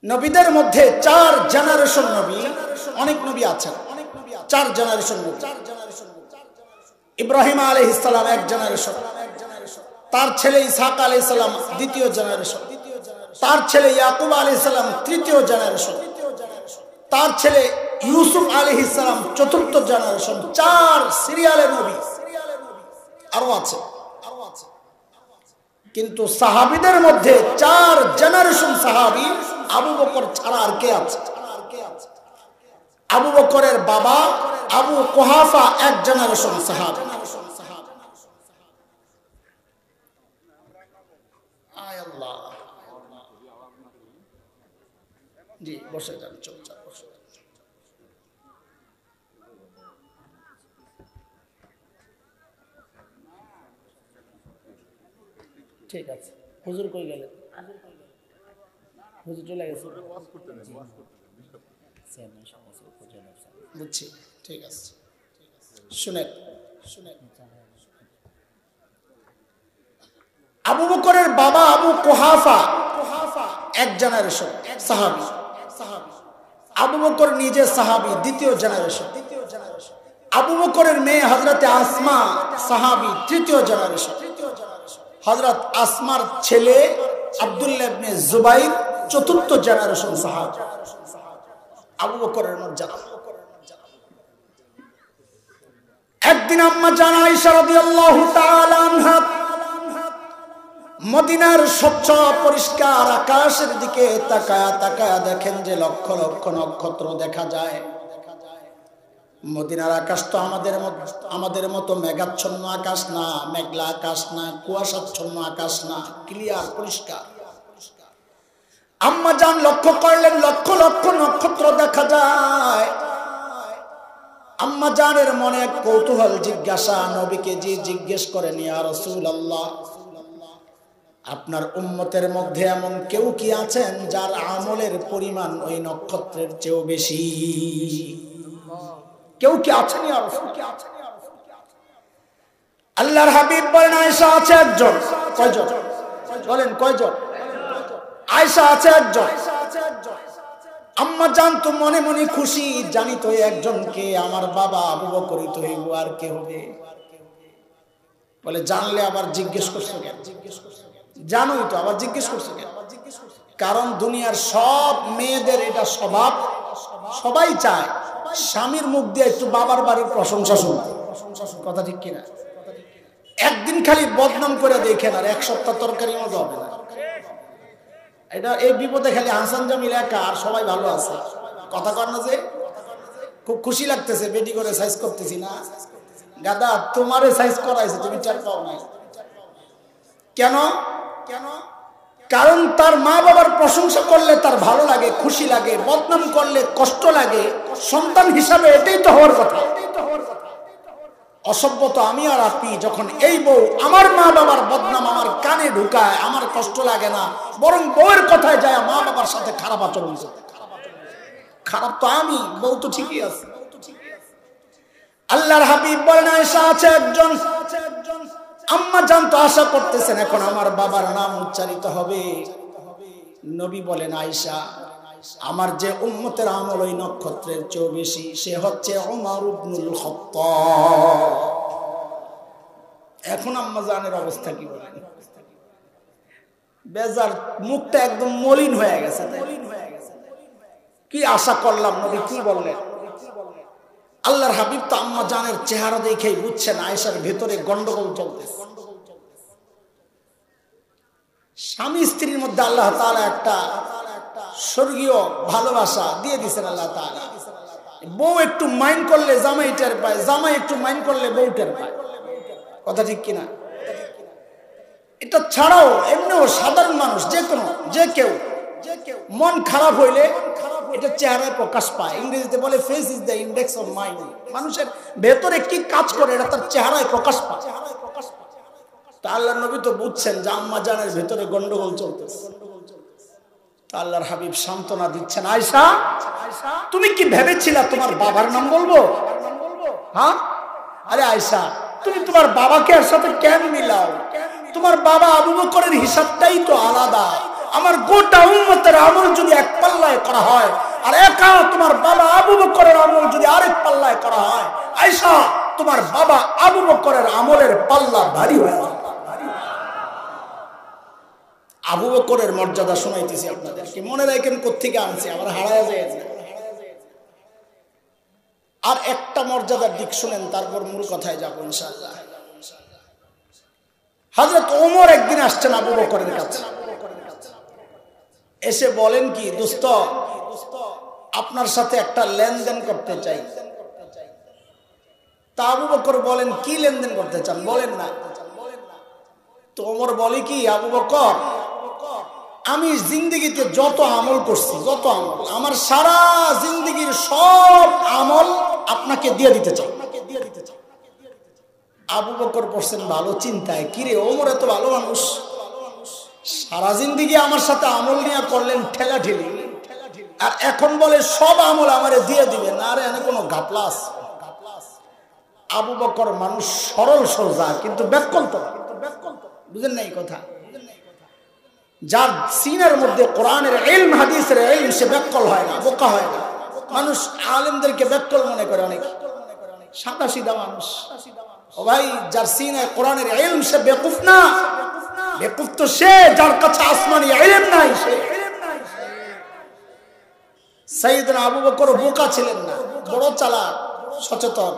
Speaker 1: নবীদের মধ্যে 4 জেনারেশন নবী, অনেক নবী আছেন, 4 জেনারেশন নবী। ইব্রাহিম আলাইহিস সালাম এক জেনারেশন, তার ছেলে ইসহাক আলাইহিস সালাম দ্বিতীয় জেনারেশন, তার ছেলে ইয়াকুব আলাইহিস সালাম তৃতীয় জেনারেশন, তার ছেলে ইউসুফ আলাইহিস সালাম চতুর্থ জেনারেশন। 4 সিরিয়ালে নবী আরো আছে। কিন্তু সাহাবীদের মধ্যে 4 জেনারেশন সাহাবী আবু বকর ছাড়া আর কে আছে? আবু বকরের বাবা আবু কুহাফা 1 জেনারেশন সাহাবী। আয় আল্লাহ, জি বসে যান, চুপচাপ বসে যান। ঠিক আছে, হুজুর কই গেলেন? হুজুর চলে গেছে, বুঝছি। ঠিক আছে, শুনেন শুনেন। আবু বকরের বাবা আবু কুহাফা 1 জেনারেশন সাহাবী। আবু বকর নিজে সাহাবী, দ্বিতীয় জেনারেশন। আবু বকরের মেয়ে হযরতে আসমা সাহাবী, তৃতীয় জেনারেশন। হযরত আসমার ছেলে আব্দুল্লাহ ইবনে জুবাইর চতুর্থ জেনারেশন সাহাবী। আবু বকরের মর্যাদা। একদিন আম্মা জান আয়েশা রাদিয়াল্লাহু তাআলা আনহা মদিনার স্বচ্ছ পরিষ্কার আকাশের দিকে তাকায়া তাকায়া দেখেন যে লক্ষ লক্ষ নক্ষত্র দেখা যায়। মদিনার আকাশ তো আমাদের মতো মেঘাচ্ছন্ন আকাশ না, মেঘলা আকাশ না, কুয়াশাচ্ছন্ন আকাশ না, ক্লিয়ার পরিষ্কার। আম্মা জান লক্ষ্য করলেন লক্ষ লক্ষ নক্ষত্র দেখা যায়। আম্মা জানের মনে কৌতূহল, জিজ্ঞাসা। নবীকে জিজ্ঞেস করেন, ইয়া রাসূলুল্লাহ, আপনার উম্মতের মধ্যে এমন কেউ কি আছেন যার আমলের পরিমাণ ওই নক্ষত্রের চেয়েও বেশি? কেউ কি আছেন ইয়া রাসূল? আল্লাহর হাবিব বলেন, আয়েশা আছে একজন। কয়জন বলেন, কয়জন? আয়েশা আছে একজন। আম্মা জান তো মনে মনে খুশি, জানি তো একজনকে, আমার বাবা আবু বকরই তো হইব, আর কে হবে? বলে, জানলে আবার জিজ্ঞেস করছো কেন? জানোই তো, আবার জিজ্ঞেস করছো কেন? কারণ দুনিয়ার সব মেয়েদের এটা স্বভাব, সবাই চায় স্বামীর মুখ দিয়ে একটু বাবার বাড়ির প্রশংসা শুনতে। কথা ঠিক কিনা? একদিন খালি বদনাম করে দেখেন, আর 1 সপ্তাহ তরকারি মজা হবে না। এটা এই বিপদে খালি হাসান জামিল একা, আর সবাই ভালো আছে। কথা কর না যে খুব খুশি লাগতেছে, বেটি করে সাইজ করতেছি না। গাদা, তোমারে সাইজ করাইছে, তুমি চার পাও নাই কেন? কারণ তার মা বাবার প্রশংসা করলে তার ভালো লাগে, খুশি লাগে, বদনাম করলে কষ্ট লাগে। সন্তান হিসাবে এটাই তো হওয়ার কথা। অসভ্য তো আমি আর আপনি, যখন এই বউ আমার মা বাবার বদনাম আমার কানে ঢুকায়, আমার কষ্ট লাগে না, বরং বউয়ের কথায় যায় মা বাবার সাথে খারাপ আচরণ করতে। খারাপ তো আমি, বউ তো ঠিকই আছে। আল্লাহর হাবিব বলেন, আয়েশা আছে একজন। আম্মা জান তো আশা করতেছেন এখন আমার বাবার নাম উচ্চারিত হবে। নবী বলেন, আয়েশা, আমার যে উম্মতের আমল ওই নক্ষত্রের চেয়ে বেশি, সে হচ্ছে ওমর ইবনুল খাত্তাব। এখন আম্মা জানের অবস্থা কি বলেন? বেজার, মুখটা একদম মলিন হয়ে গেছে। কি আশা করলাম, নবী কি বললেন? আল্লাহর হাবিব তো আম্মা জানের চেহারা দেখেই বুঝছেন আয়েশার ভেতরে গন্ডগোল চলতেছে। স্বামী স্ত্রীর মধ্যে আল্লাহ তাআলা একটা স্বর্গীয় ভালোবাসা দিয়ে দিয়েছেন আল্লাহ তাআলা। বউ একটু মাইন্ড করলে জামাই টের পায়, জামাই একটু মাইন্ড করলে বউ টের পায়। কথা ঠিক কিনা? এটা ছাড়াও এমনিও সাধারণ মানুষ যে কেউ মন খারাপ হইলে এটা চেহারায় প্রকাশ পায়। ইংরেজিতে বলে face is the index of mind. মানুষের ভেতরে কি কাজ করে এটা তার চেহারায় প্রকাশ পায়। তা আল্লাহর নবী তো বুঝছেন যে আম্মা জানের ভেতরে গন্ডগোল চলতেছে। আল্লাহর হাবিব সান্ত্বনা দিচ্ছেন, আয়েশা, তুমি কি ভেবেছিলা তোমার বাবার নাম বলবো? হ্যাঁ, আরে আয়েশা, তুমি তোমার বাবাকে এর সাথে কেন মিলাও? তোমার বাবা আবু বকরের হিসাবটাই তো আলাদা। আমার গোটা উম্মতের আমল যদি এক পাল্লায় করা হয়, আর একা তোমার বাবা আবু বকরের আমল যদি আরেক পাল্লায় করা হয়, আয়েশা, তোমার বাবা আবু বকরের আমলের পাল্লা ভারী হয়ে যাবে। আবু বকরের মর্যাদা শোনাইতেছি আপনাদেরকে, মনে রাখেন কোত্থেকে আনছি, আবার হারায় যায়। আর একটা মর্যাদার দিক শুনেন, তারপর মূল কথায় যাবো ইনশাআল্লাহ। হযরত ওমর একদিন আসছেন আবু বকরের কাছে, এসে বলেন কি, দোস্ত আপনার সাথে একটা লেনদেন করতে চাই। তা আবু বকর বলেন, কি লেনদেন করতে চান বলেন না। তো ওমর বলে কি, আবু বকর আমি জিন্দেগিতে যত আমল করছি, যত আমল, আমার সারা জিন্দেগির সব আমল আপনাকে দিয়ে দিতে চাই। আবু বকর পড়ছেন ভালো চিন্তায়, কিরে ওমর এত ভালো মানুষ, সারা জিন্দেগি আমার সাথে আমল নিয়ে করলেন ঠেলা ঠেলি, আর এখন বলে সব আমল আমারে দিয়ে দিবেন। আরে এনে কোনো গাপলাস। আবু বকর মানুষ সরল সোজা, কিন্তু ব্যাকল্প, বুঝেন না এই কথা। যার সিনার মধ্যে কোরআনের ইলম হাদিসের ইলম, সে ব্যাকল হয় না, বোকা হয় না। মানুষ আলেমদেরকে ব্যাকল মনে করে, অনেক সাদা সিধা মানুষ। ও ভাই, যার সিনায় কোরআনের ইলম সে বেকুফ না। বেকুফ তো সে যার কাছে আসমানি ইলম নাই। সে সাইয়েদনা আবু বকর বোকা ছিলেন না, বড় চালাক, সচেতন,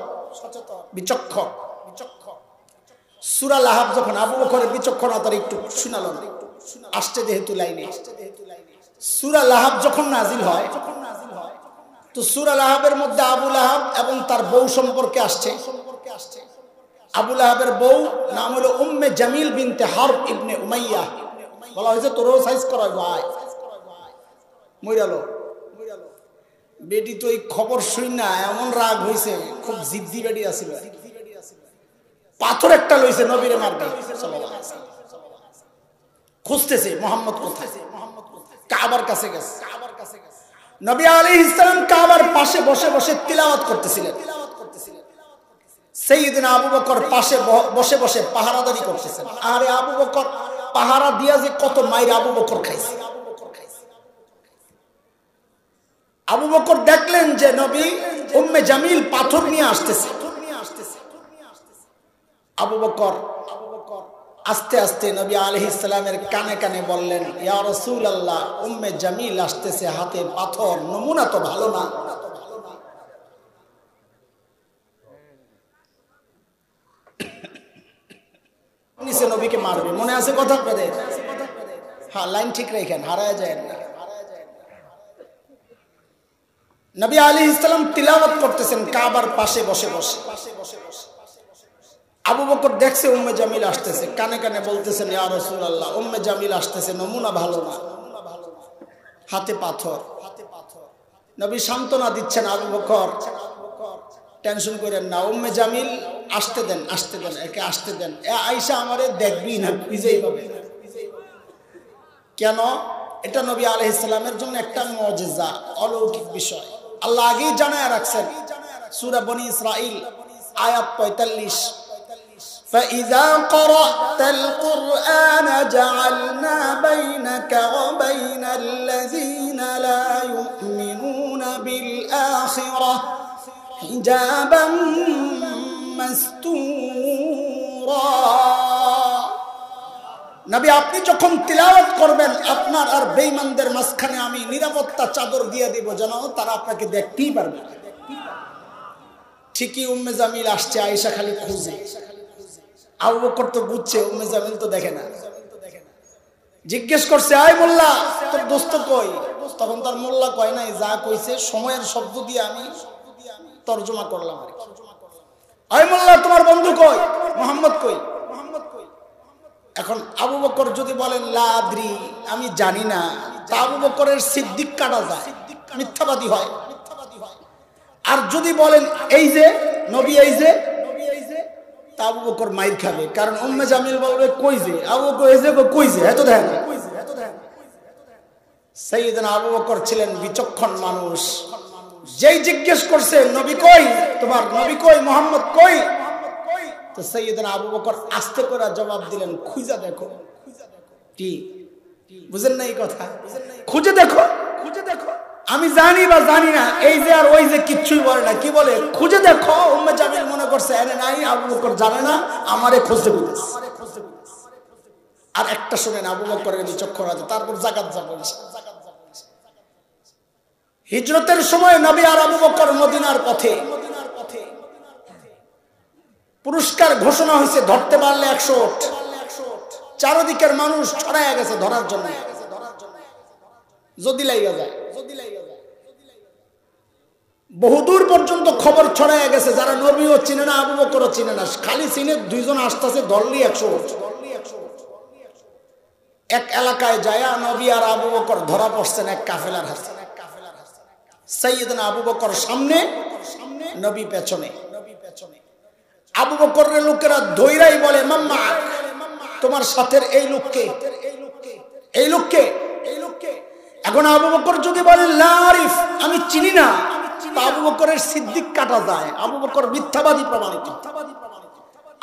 Speaker 1: বিচক্ষণ। সূরা লাহাব যখন আবু বকরের বিচক্ষণতার একটু শুনালেন, আসছে যেহেতু লাইনে, সূরা লাহাব যখন নাজিল হয়, তো সূরা লাহাবের মধ্যে আবু লাহাব এবং তার বউ সম্পর্কে আসছে। আবু লাহাবের বউ নাম হলো উম্মে জামিল বিনতে হারব ইবনে উমাইয়া। বলা হয়েছে তোরও সাইজ করা ভাই মইরালো। বেটি তো এই খবর শুই না এমন রাগ হয়েছে, খুব জিদ্দি বেটি আছিল, পাথর একটা লইছে নবীরে মারবে, খুঁজতেছে মুহাম্মদ কোথায়, কাবার কাছে গেছে। নবী আলাইহিস সালাম কাবার পাশে বসে বসে তিলাওয়াত করতেছিলেন। সাইয়েদনা আবু বকর পাশে বসে বসে পাহারাদারি করতেছেন। আরে আবু বকর পাহারা দিয়া যে কত মাইর আবু বকর খাইছে। আবু বকর দেখলেন যে নবী উম্মে জামিল পাথর নিয়ে আসতেছে। আবু বকর আস্তে আস্তে নবী আলাইহিস সালামের কানে কানে বললেন, ইয়া রাসূলুল্লাহ, উম্মে জামিল আসতেছে, হাতে পাথর, নমুনা তো ভালো না। নিচে নবীকে মারবে, মনে আছে কথা আপনাদের? হ্যাঁ, লাইন ঠিক রাখেন, হারায় যায় না। নবী আলাইহিস সালাম তিলাওয়াত করতেছেন কাবার পাশে বসে বসে। আবু বকর দেখছে উম্মে জামিল আসতেছে, কানে কানে বলতেছেন, ইয়া রাসূলুল্লাহ, উম্মে জামিল আসতেছে, নমুনা ভালো না, হাতে পাথর। নবী সান্ত্বনা দিচ্ছেন, আবু বকর টেনশন করেন না, উম্মে জামিল আসতে দেন, আসতে দেন, একে আসতে দেন। আয়েশা আমারে দেখবি না, খুঁজেই পাবে না। কেন? এটা নবী আলাইহিস সালামের জন্য একটা মুজিজা, অলৌকিক বিষয়। আল্লাহ আগেই জানায় রাখছেন, সূরা বনী ইসরাইল আয়াত 45, فإذا قرأت القرآن جعلنا بينك وبين الذين لا يؤمنون بالآخرة حجابا مستورا। নবী আপনি যখন তিলাওয়াত করবেন, আপনার আর বেঈমানদের মাঝখানে আমি নিরাপত্তা চাদর দিয়ে দিব, যেন তারা আপনাকে দেখতেই পারবে না। ঠিকই উম্মে জামিল আসছে, আয়েশা খালি খুঁজে। আবু বকর তো বুঝছে উম্মে জামিল তো দেখে না। জিজ্ঞেস করছে, আয় মোল্লা, তোর দোস্ত কই? তখন তার মোল্লা কয় নাই, যা কইছে সময়ের শব্দ দিয়ে আমি তরজমা করলাম আর কি। আয় মোল্লা, তোমার বন্ধু কই? মুহাম্মদ কই? এখন আবু বকর যদি বলেন লা আদরি, আমি জানি না, তা আবু বকরের সিদ্দিক কাটা যায়, মিথ্যাবাদী হয়। আর যদি বলেন এই যে নবী, এই যে, তা আবু বকর মাইর খাবে, কারণ উম্মে জামিল বলবে কই যে, আবু বকর এই যে কই যে, এত দেখেন। সাইয়েদনা আবু বকর ছিলেন বিচক্ষণ মানুষ। যেই জিজ্ঞেস করছে নবী কই, তোমার নবী কই, মুহাম্মদ কই, তো সাইয়েদনা আবু বকর আস্তে করে জবাব দিলেন, খুঁজে দেখো। কি বুঝেন না এই কথা? খুঁজে দেখো, খুঁজে দেখো। আমি জানি বা জানি না, এই যে আর ওই যে কিচ্ছুই বলে না, কি বলে? খুঁজে দেখো। উম্মে জামিল মনে করছে এনে নাই, আবু বকর জানে না, আমারে খুঁজতে বলতেছে। আর একটা শুনেন আবু বকরের বিচক্ষণ আছে, তারপর যাকাত যাবো। হিজরতের সময় নবী আর আবু বকর মদিনার পথে, পুরস্কার ঘোষণা হয়েছে, ধরতে পারলে 100 ওট। চারদিকের মানুষ ছড়াইয়া গেছে ধরার জন্য, যদি লাইগা যায়। বহুদূর পর্যন্ত খবর ছড়াইয়া গেছে, যারা নবীও চিনে না আবু বকরও চিনে না, খালি চিনে দুইজন আসতেছে, ধরলি 100 ওট। এক এলাকায় যায় নবী আর আবু বকর ধরা পড়ছেন এক কাফেলার হাতে। সাইয়েদনা আবু বকর সামনে, নবী পেছনে। আবু বকরের লোকেরা ধৈরাই বলে, মাম্মা, তোমার সাথের এই লোককে, এই লোককে। এখন আবু বকর যদি বলে লা আরিফ, আমি চিনি না, আবু বকরের সিদ্দিক কাটা যায়, আবু বকর মিথ্যাবাদী প্রমাণিত।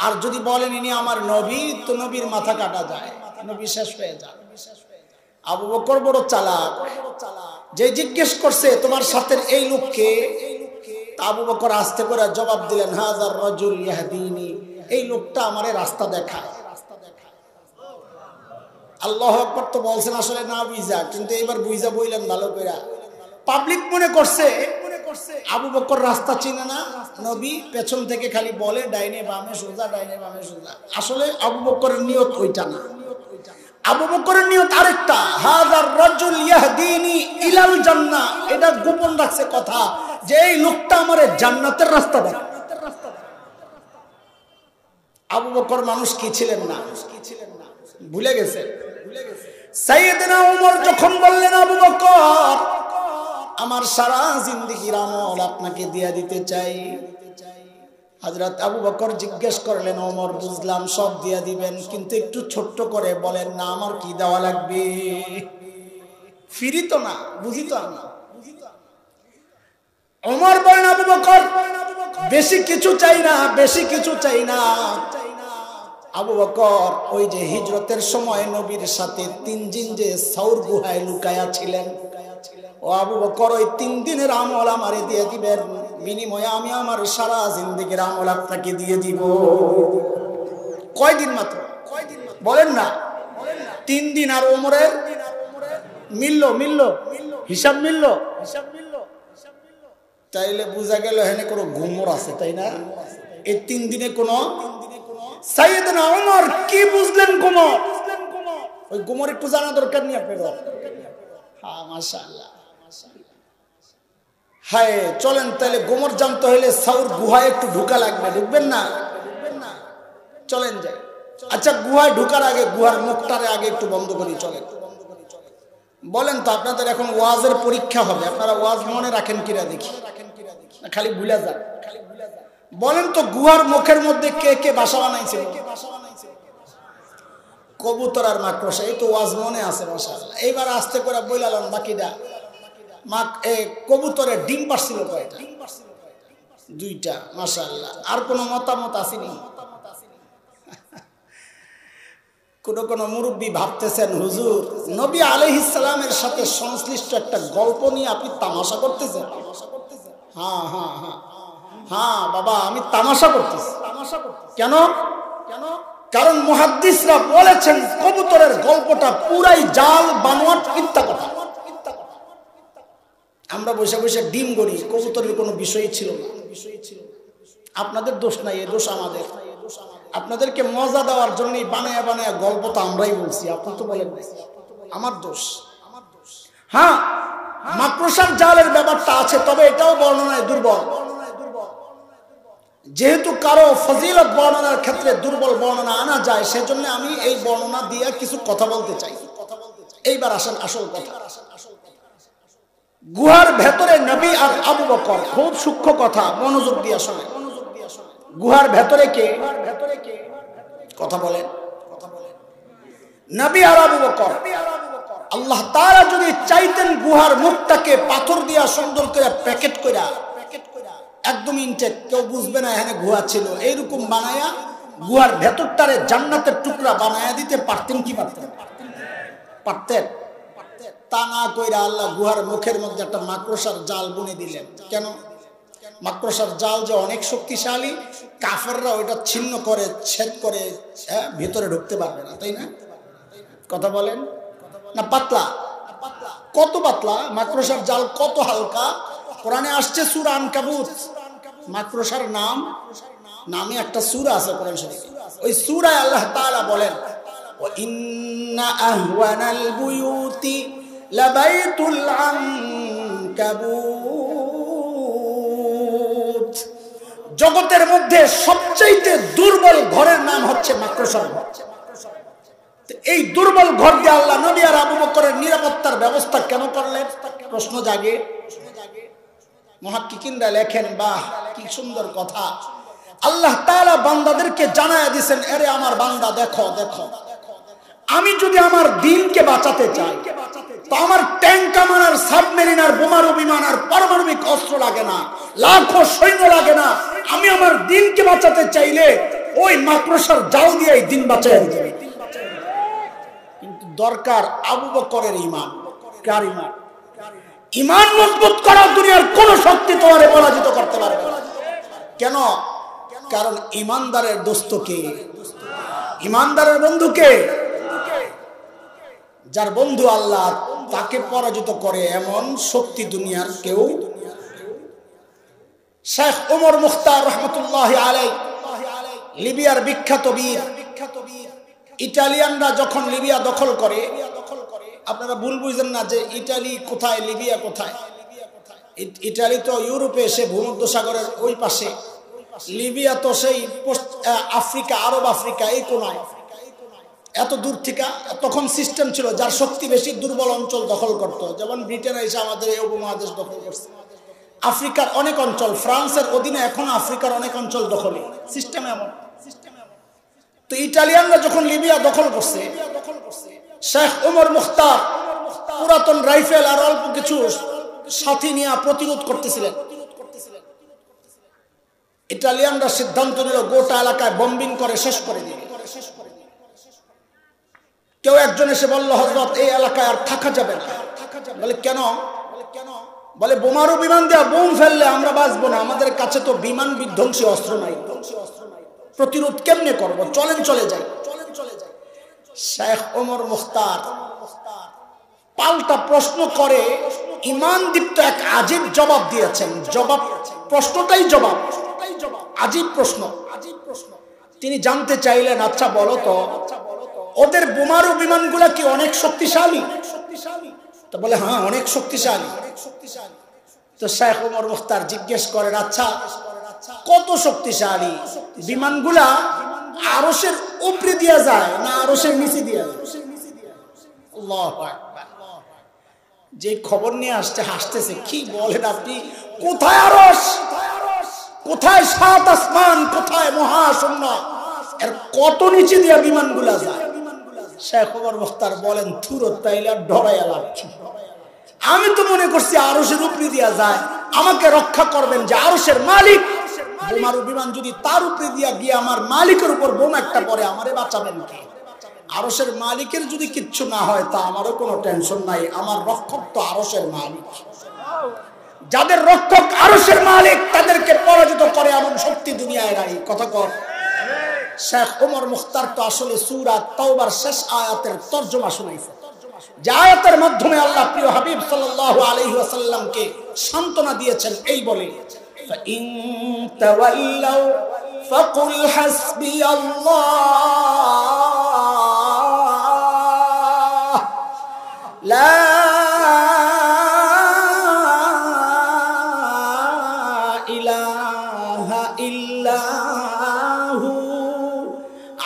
Speaker 1: আর যদি বলেন ইনি আমার নবী, তো নবীর মাথা কাটা যায়, নবী শেষ হয়ে যায়। আবু বকর বড় চালাক, যে জিজ্ঞেস করছে তোমার সাথে এই লোককে, আবু বকর আস্তে করে জবাব দিলেন, হাযার রাজুল ইয়াহদিনি, এই লোকটা আমারে রাস্তা দেখায়। আল্লাহু আকবার তো বলছেন আসলে না বুঝা, কিন্তু এবার বুঝা বইলেন ভালো করে। পাবলিক মনে করছে আবু বকর রাস্তা চিনে না, নবী পেছন থেকে খালি বলে ডাইনে বামে সোজা, ডাইনে বামে সোজা। আসলে আবু বকরের নিয়ত ওইটা না, আবু বকরের নিয়ত আরেকটা, হাযার রাজুল ইয়াহদিনি ইলাল জান্নাহ। এটা গোপন রাখছে কথা, যে এই লোকটা আমারে জান্নাতের রাস্তা দেখায়। আবু বকর মানুষ কি ছিলেন না, ভুলে গেছে। সাইয়েদনা ওমর যখন বললেন, আবু বকর, আমার সারা জিন্দেগির আমল আপনাকে দিয়া দিতে চাই। হযরত আবু বকর জিজ্ঞেস করলেন, ওমর বুঝলাম সব দিয়া দিবেন, কিন্তু একটু ছোট্ট করে বলেন না আমার কি দেওয়া লাগবে। ফিরি তো না, বুঝি তো না। ওমর বলেন, আবু বকর বেশি কিছু চাই না, বেশি কিছু চাই না। আবু বকর ওই যে হিজরতের সময় নবীর সাথে 3 দিন যে সাউর গুহায় লুকায়া ছিলেন, ও আবু বকর ওই 3 দিনের আমল আমারে দিয়ে দিবেন, বিনিময়ে আমি আমার সারা জিন্দেগির আমল আপনাকে দিয়ে দিব। কয়দিন মাত্র, বলেন না? 3 দিন। আর ওমরের মিলল হিসাব মিলল। তাইলে বুঝা গেল এখানে কোনো ঘুমর আছে, তাই না? এই 3 দিনে কোনো সাইয়েদনা ওমর কি বুঝলেন ঘুমর? ওই ঘুমর একটু জানা দরকার নেই আপনার। হ্যাঁ মাশাআল্লাহ, হায় চলেন তাহলে গোমর জানতে হইলে সাউর গুহায় একটু ঢুকা লাগবে, ঢুকবেন না? চলেন যাই। আচ্ছা গুহায় ঢুকার আগে গুহার মুখটারে আগে একটু বন্ধ করি, চলেন। বলেন তো আপনাদের এখন ওয়াজের পরীক্ষা হবে, আপনারা ওয়াজ মনে রাখেন কিনা দেখি, খালি ভুলে যান। বলেন তো গুহার মুখের মধ্যে কে কে বাসা বানাইছিল? কবুতর আর মাকড়সা। এই তো ওয়াজ মনে আছে মাশাআল্লাহ। এইবার আস্তে করে বইলালাম বাকিটা। কবুতরের ডিম পারছিল কয়টা? 2টা মাশাআল্লাহ। আর কোনো মতামত আসেনি? কোন মুরব্বী ভাবতেছেন হুজুর নবী আলাইহিস সালামের সাথে সংশ্লিষ্ট একটা গল্প নিয়ে আপনি তামাশা করতেছেন। হ্যাঁ হ্যাঁ হ্যাঁ হ্যাঁ বাবা, আমি তামাশা করতেছি। কেন? কারণ মুহাদ্দিসরা বলেছেন কবুতরের গল্পটা পুরাই জাল, বানোয়াট, মিথ্যা কথা। আমরা বসে বসে ডিম গড়ি, কবুতরের কোনো বিষয় ছিল না। আপনাদের দোষ নাই, এ দোষ আমাদের। আপনাদেরকে মজা দেওয়ার জন্যই বানায়া বানায়া গল্প তো আমরাই বলছি, আপনি তো বলেন আমার দোষ। হ্যাঁ মাকড়সার জালের ব্যাপারটা আছে, তবে এটাও বর্ণনায় দুর্বল। যেহেতু কারো ফজিলত বর্ণনার ক্ষেত্রে দুর্বল বর্ণনা আনা যায়, সেজন্য আমি এই বর্ণনা দিয়ে কিছু কথা বলতে চাই। এইবার আসেন আসল কথা। গুহার ভেতরে নবী আর আবু বকর, খুব সূক্ষ্ম কথা, মনোযোগ দিয়ে শোনেন। গুহার ভেতরে কে? কথা বলেন। নবী আর আবু বকর। আল্লাহ তাআলা যদি চাইতেন গুহার মুখটাকে পাথর দিয়া সুন্দর করে প্যাকেট করে একদম ইনটেক, কেউ বুঝবে না এখানে গুহা ছিল, এইরকম বানায়া গুহার ভেতরটারে জান্নাতের টুকরা বানায়া দিতে পারতেন কি পারতেন? পারতেন। তা না কইরা আল্লাহ গুহার মুখের মধ্যে একটা মাকড়সার জাল বুনে দিলেন। কেন? মাকড়সার জাল যে অনেক শক্তিশালী, কাফেররা ওইটা ছিন্ন করে ছেদ করে ভিতরে ঢুকতে পারবে না, তাই না? কথা বলেন না পাতলা? কত পাতলা? মাকড়সার জাল কত হালকা। কোরআনে আসছে সূরা আনকাবুত, মাকড়সার নামে একটা সূরা আছে কোরআন শরীফে। ওই সূরায় আল্লাহ তাআলা বলেন, ওয়া ইন্না আহওয়ানাল বুয়ুতি লাবাইতুল আনকাবুত। জগতের মধ্যে সবচেয়ে দুর্বল ঘরের নাম হচ্ছে মাকড়সার ঘর। এই দুর্বল ঘর দিয়ে আল্লাহ নবী আর আবু বকরের নিরাপত্তার ব্যবস্থা কেন করলেন? প্রশ্ন জাগে। মুহাক্কিকিনরা লেখেন, বাহ কি সুন্দর কথা। আল্লাহ তাআলা বান্দাদেরকে জানায়া দিয়েছেন, আরে আমার বান্দা দেখো দেখো, আমি যদি আমার দ্বীনকে বাঁচাতে চাই তো আমার ট্যাঙ্ক কামান আর সাবমেরিন আর বোমারু বিমান আর পারমাণবিক অস্ত্র লাগে না, লাখো সৈন্য লাগে না। আমি আমার দ্বীনকে বাঁচাতে চাইলে ওই মাকড়সার জাল দিয়ে এই দ্বীন বাঁচাই দিতে। কিন্তু দরকার আবু বকরের ঈমান। কার ঈমান? ঈমান মজবুত করা দুনিয়ার কোন শক্তি তোমারে পরাজিত করতে পারবে না। কেন? কারণ ঈমানদারের দোস্ত কে? ঈমানদারের বন্ধু কে? যার বন্ধু আল্লাহ, তাকে পরাজিত করে এমন শক্তি দুনিয়ার কেউ। শেখ ওমর মুখতার রহমতুল্লাহি আলাইহি, লিবিয়ার বিখ্যাত বীর। ইটালিয়ানরা যখন লিবিয়া দখল করে, আপনারা ভুল বুঝেন না যে ইটালি কোথায় লিবিয়া কোথায়। ইটালি তো ইউরোপে এসে ভূমধ্যসাগরের ওই পাশে, লিবিয়া তো সেই আফ্রিকা, আরব আফ্রিকা এই কোনায়, এত দূর থেকে। তখন সিস্টেম ছিল যার শক্তি বেশি দুর্বল অঞ্চল দখল করত। যেমন ব্রিটেন এসে আমাদের এই উপমহাদেশ দখল করছে। আফ্রিকার অনেক অঞ্চল ফ্রান্সের অধীনে, এখন আফ্রিকার অনেক অঞ্চল দখলে, সিস্টেম এমন। তো ইটালিয়ানরা যখন লিবিয়া দখল করছে, শেখ ওমর মুখতার পুরাতন রাইফেল আর অল্প কিছু সাথী নিয়ে প্রতিরোধ করতেছিলেন। ইটালিয়ানরা সিদ্ধান্ত নিল গোটা এলাকায় বম্বিং করে শেষ করে দিবে। কেউ একজন এসে বলল, হযরত এই এলাকায় আর থাকা যাবে না। বলে কেন? বলে বোমারু বিমান দেওয়া বোম ফেললে আমরা বাঁচবো না, আমাদের কাছে তো বিমান বিধ্বংসী অস্ত্র নাই, প্রতিরোধ কেমনে করব, চলেন চলে যাই। শেখ ওমর মুখতার পাল্টা প্রশ্ন করে ঈমানদীপ্ত এক আজীব জবাব দিয়েছেন। প্রশ্নটাই জবাব, আজীব প্রশ্ন। তিনি জানতে চাইলেন, আচ্ছা বলো তো ওদের বোমারু বিমানগুলা কি অনেক শক্তিশালী? তো বলে হ্যাঁ অনেক শক্তিশালী। তো শেখ ওমর মুখতার জিজ্ঞেস করেন, আচ্ছা কত শক্তিশালী বিমানগুলা? আরশের উপরে দিয়া যায় না আরশের নিচে দিয়া যায়? আল্লাহু আকবার। যে খবর নিয়ে আসছে হাসতেছে, কি বলেন আপনি? কোথায় আরশ, কোথায় সাত আসমান, কোথায় মহাশূন্য, এর কত নিচে দিয়া বিমানগুলা যায়? শেখ ওমর মুখতার বলেন, থুরো তাইলে আর ডরাইয়া লাগছে। আমি তো মনে করছি আরশের উপরে দিয়া যায়, আমাকে রক্ষা করবেন যে আরশের মালিক। বোমারু বিমান যদি তার উপরে দিয়া গিয়ে আমার মালিকের উপর বোম একটা পড়ে, আমারে বাঁচাবেন কে? আরশের মালিকের যদি কিচ্ছু না হয় তা আমারও কোনো টেনশন নাই, আমার রক্ষক তো আরশের মালিক। যাদের রক্ষক আরশের মালিক তাদেরকে পরাজিত করে এমন শক্তি দুনিয়ায় নাই। কথা কর। শেখ ওমর মুখতার তো আসলে সূরা তাওবার শেষ আয়াতের তরজমা শুনাইছে, যে আয়াতের মাধ্যমে আল্লাহ প্রিয় হাবিব সাল্লাল্লাহু আলাইহি ওয়াসাল্লামকে সান্ত্বনা দিয়েছেন এই বলে, فإن تولوا فقل حسبي الله لا إله إلا هو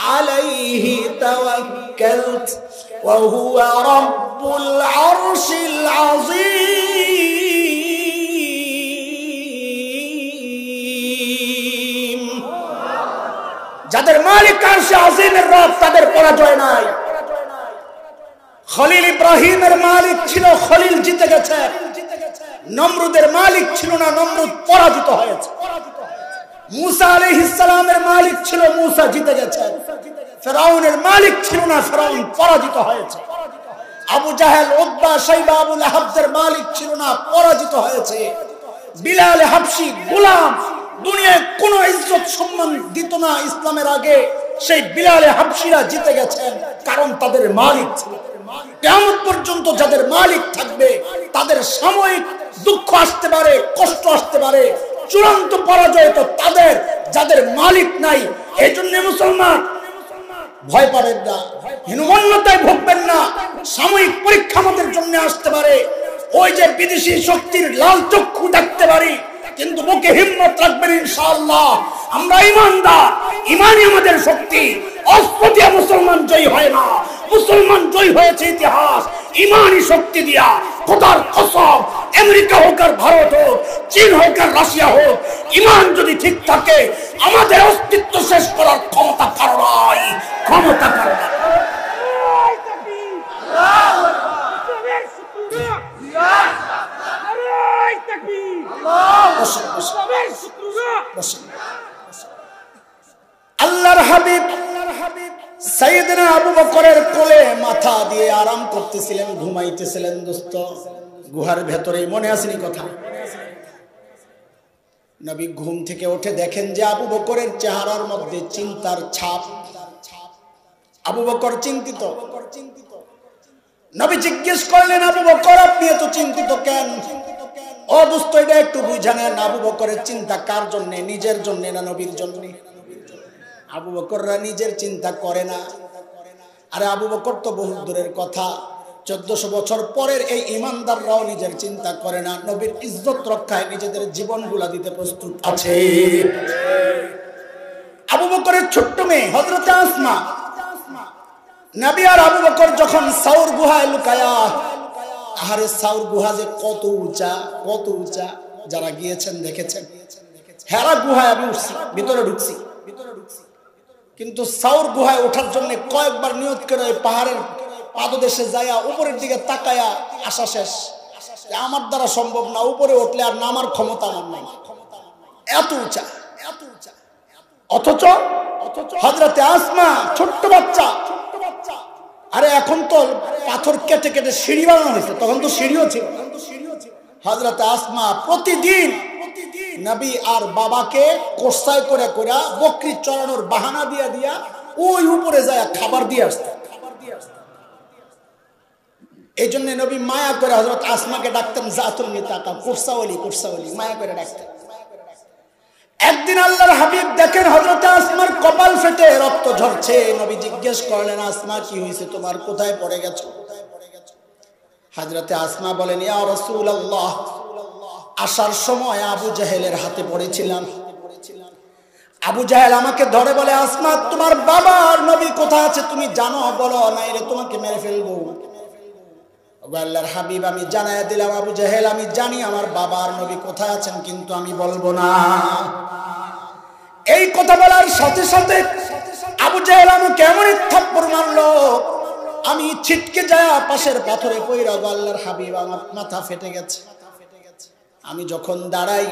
Speaker 1: عليه توكلت وهو رب العرش العظيم। যাদের মালিক আরশে আজিমের রব, তাদের পরাজয় নাই। খলিল ইব্রাহিমের মালিক ছিল, খলিল জিতে গেছে। নমরুদের মালিক ছিল না, নমরুদ পরাজিত হয়েছে। মুসা আলাইহিস সালামের মালিক ছিল, মুসা জিতে গেছে। ফিরআউনের মালিক ছিল না, ফিরআউন পরাজিত হয়েছে। আবু জাহেল, উতবা, শাইবা, আবু লাহাবদের মালিক ছিল না, পরাজিত হয়েছে। বিলাল হাবশি গোলাম, দুনিয়ায় কোনো ইজ্জত সম্মান দিত না ইসলামের আগে, সেই বিলালে হাবশিরা জিতে গেছেন, কারণ তাদের মালিক ছিল। কিয়ামত পর্যন্ত যাদের মালিক থাকবে তাদের সাময়িক দুঃখ আসতে পারে, কষ্ট আসতে পারে, চূড়ান্ত পরাজয় তো তাদের যাদের মালিক নাই। এই জন্য মুসলমান ভয় পাবেন না, হীনমন্যতায় ভুগবেন না। সাময়িক পরীক্ষা আমাদের জন্য আসতে পারে, ওই যে বিদেশি শক্তির লাল চক্ষু দেখতে পারি, কিন্তু বুকে হিম্মত রাখবেন ইনশাআল্লাহ। আমরা ইমানদার, ইমানই আমাদের শক্তি। অস্ত্র দিয়ে মুসলমান জয়ী হয় না, মুসলমান জয়ী হয়েছে ইতিহাস ইমানই শক্তি দিয়া। খোদার কসম, আমেরিকা হোক আর ভারত হোক, চীন হোক আর রাশিয়া হোক, ইমান যদি ঠিক থাকে আমাদের অস্তিত্ব শেষ করার ক্ষমতা কারো নাই, ক্ষমতা কারো নাই। আল্লাহর হাবিব সাইয়েদনা আবু বকরের কোলে মাথা দিয়ে আরাম করতেছিলেন, ঘুমাইতেছিলেন দোস্ত, গুহার ভেতরে। মনে আসেনি কথা? নবী ঘুম থেকে উঠে দেখেন যে আবু বকরের চেহারার মধ্যে চিন্তার ছাপ। আবু বকর চিন্তিত। নবী জিজ্ঞেস করলেন, আবু বকর আপনি এত চিন্তিত কেন? ও দোস্ত, এটা একটু বুঝানেন, আবু বকরের চিন্তা কার জন্য, নিজের জন্য না নবীর জন্য? আবু বকররা নিজের চিন্তা করে না। আরে আবু বকর তো বহু দূরের কথা, 1400 বছর পরের এই ইমানদাররাও নিজের চিন্তা করে না, নবীর ইজ্জত রক্ষায় নিজেদের জীবনগুলা দিতে প্রস্তুত আছে। আবু বকরের ছোট্ট মেয়ে হযরত আসমা, নবী আর আবু বকর যখন সাউর গুহায় লুকায়া, আহারে সাউর গুহা যে কত উঁচা, কত উঁচা, যারা গিয়েছেন দেখেছেন। হেরা গুহায় আমি উঠছি, ভিতরে ঢুকছি, কিন্তু সাউর গুহায় ওঠার জন্য কয়েকবার নিয়ত করে পাহাড়ের পাদদেশে যায়া উপরের দিকে তাকায়া আসা শেষ। আমার দ্বারা সম্ভব না, উপরে উঠলে আর নামার ক্ষমতা আমার নাই, এত উঁচা, এত উঁচা। অথচ হযরতে আসমা ছোট্ট বাচ্চা। আরে এখন তো পাথর কেটে কেটে সিঁড়ি বানানো হয়েছে, তখন তো সিঁড়িও ছিল। হযরতে আসমা প্রতিদিন নবী আর বাবাকে কোসাই করে করে বকরি চড়ানোর বাহানা দিয়া দিয়া ওই উপরে যায় খাবার দিয়ে আসতো। এই জন্য নবী মায়া করে হযরত আসমাকে ডাকতেন জাতুল মিতাকা, কুরসাওয়ালি, কুরসাওয়ালি, মায়া করে ডাকতেন। একদিন আল্লাহর হাবিব দেখেন হযরত আসমার কপাল ফেটে রক্ত ঝরছে। নবী জিজ্ঞেস করলেন, আসমা কি হয়েছে তোমার, কোথায় পড়ে গেছো? হযরতে আসমা বলেন, ইয়া রাসূলুল্লাহ, আসার সময় আবু জাহেলের হাতে পড়েছিলাম। আবু জাহেল আমাকে ধরে বলে, আসমা তোমার বাবা আর নবী কোথায় আছে তুমি জানো? বলো, নাইলে তোমাকে মেরে ফেলবো। আল্লাহর হাবিব আমি জানায়া দিলাম, আবু জাহেল আমি জানি আমার বাবা আর নবী কোথায় আছেন, কিন্তু আমি বলবো না। এই কথা বলার সাথে সাথে আবু জাহেল আমাকে এমন এক থাপ্পড় মারলো, আমি ছিটকে যায় পাশের পাথরে পইরা আল্লাহর হাবিব আমার মাথা ফেটে গেছে। আমি যখন দাঁড়াই,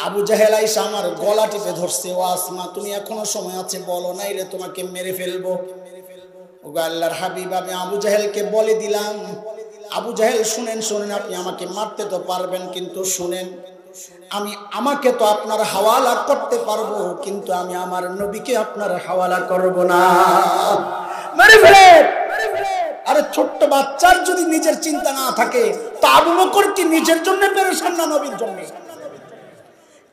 Speaker 1: আবু জাহেল আইসা আমার গলা টিপে ধরছে, ও আসমা তুমি এখনো সময় আছে, বলো নাইলে তোমাকে মেরে ফেলবো। আল্লাহর হাবিব আমি আবু জাহেলকে বলে দিলাম, আবু জাহেল শুনেন, শুনেন, আপনি আমাকে মারতে তো পারবেন, কিন্তু শুনেন, আমি আমাকে তো আপনার হাওয়ালা করতে পারবো, কিন্তু আমি আমার নবীকে আপনার হাওয়ালা করব না। মেরে ফেলেন। আরে ছোট্ট বাচ্চার যদি নিজের চিন্তা না থাকে, তা আবু বকর কি নিজের জন্য পেরেশান না নবীর জন্য?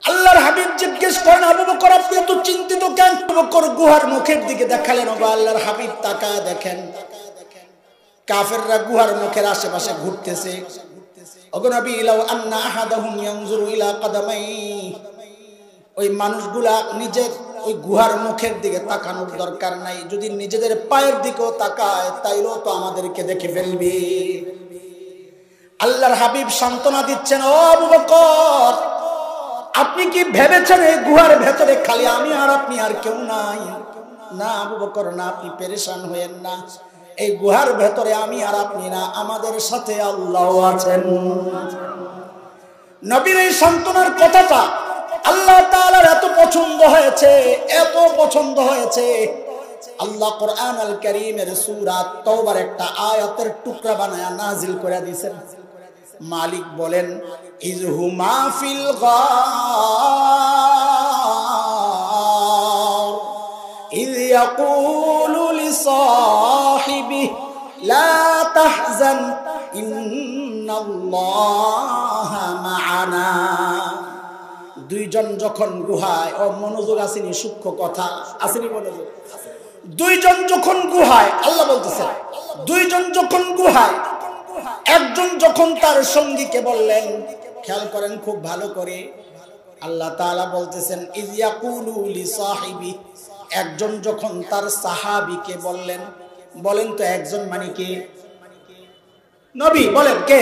Speaker 1: আল্লাহর হাবিব জিজ্ঞেস করেন, আবু বকর আপনি এত চিন্তিত কেন? আবু বকর গুহার মুখের দিকে দেখালেন। আল্লাহর হাবিব তাকায় দেখেন কাফেররা গুহার মুখের আশেপাশে ঘুরতেছে। ওগো নবী, লাউ আন্না আহাদাহুম ইয়ানজুরু ইলা কাদামাই, ওই মানুষগুলা নিজের ওই গুহার মুখের দিকে তাকানোর দরকার নাই, যদি নিজেদের পায়ের দিকেও তাকায় তাইলেও তো আমাদেরকে দেখে ফেলবে। আল্লাহর হাবিব সান্ত্বনা দিচ্ছেন, ও আবু বকর আপনি কি ভেবেছেন এই গুহার ভেতরে খালি আমি আর আপনি আর কেউ নাই? না আবু বকর না, আপনি পেরেশান হয়েন না, এই গুহার ভেতরে আমি আর আপনি না, আমাদের সাথে আল্লাহ আছেন। নবীর এই সান্ত্বনার কথাটা আল্লাহ তাআলার এত পছন্দ হয়েছে, এত পছন্দ হয়েছে, আল্লাহ কোরআন আল কারীমের সূরা তাওবার একটা আয়াতের টুকরা বানায়া নাজিল করে দিয়েছেন। মালিক বলেন, ইযহুমা ফিল গার ইয ইয়াকুলু লিসাহিবিহি লা তাহজান ইন্নাল্লাহা মা'ানা। দুইজন যখন গুহায়, ও মনোযোগ আসেনি, সূক্ষ্ম কথা আসেনি, মনোযোগ। দুইজন যখন গুহায়, আল্লাহ বলতেছেন দুইজন যখন গুহায়, একজন যখন তার সঙ্গীকে বললেন, খেয়াল করেন খুব ভালো করে, আল্লাহ তাআলা বলতেছেন ইয ইয়াকুলু লিসাহিবি, একজন যখন তার সাহাবীকে বললেন। বলেন তো একজন মানে কে? নবী। বলেন কে?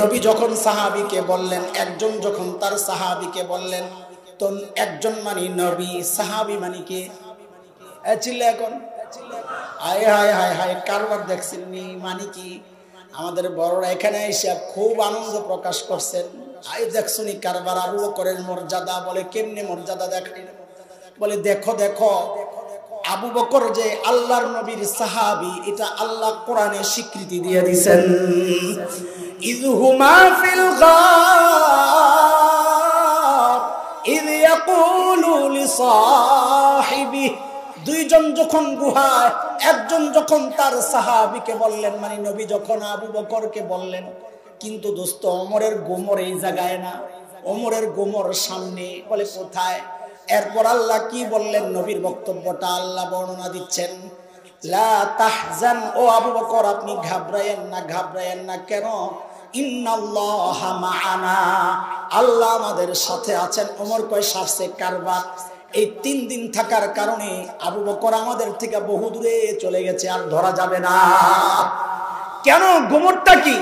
Speaker 1: নবী যখন সাহাবীকে বললেন, একজন যখন তার সাহাবীকে বললেন, তো একজন মানে নবী, সাহাবী মানে কে? চিল্লা এখন হায় হায় হায় হায়, কারবার দেখছেন নি মানে কি? আমাদের বড়রা এখানে এসে খুব আনন্দ প্রকাশ করছেন। আই দেখছনি কারবার আবু বকরের মর্যাদা। বলে কেমনে মর্যাদা দেখাই? বলে দেখো দেখো, আবু বকর যে আল্লাহর নবীর সাহাবী, এটা আল্লাহ কোরআনে স্বীকৃতি দিয়ে দিয়েছেন। ইযহুমা ফিল গার ইয ইয়াকুলু লিসাহিবি, দুইজন যখন গুহায়, একজন যখন তার সাহাবীকে বললেন, মানে নবী যখন আবু বকরকে বললেন। কিন্তু দোস্ত, ওমরের গোমর এই জায়গায় না, ওমরের গোমর সামনে। বলে কোথায়? এরপর আল্লাহ কি বললেন? নবীর বক্তব্যটা আল্লাহ বর্ণনা দিচ্ছেন। লা তাহজান, ও আবু বকর আপনি ঘাবড়ায়েন না, ঘাবড়ায়েন না। কেন? ইন্নাল্লাহা মা'ানা, আল্লাহ আমাদের সাথে আছেন। ওমর কয় সারছে কারবার। এই 3 দিন থাকার কারণে আবু বকর আমাদের থেকে বহু দূরে চলে গেছে, আর ধরা যাবে না। কেন? গোমরটা কি?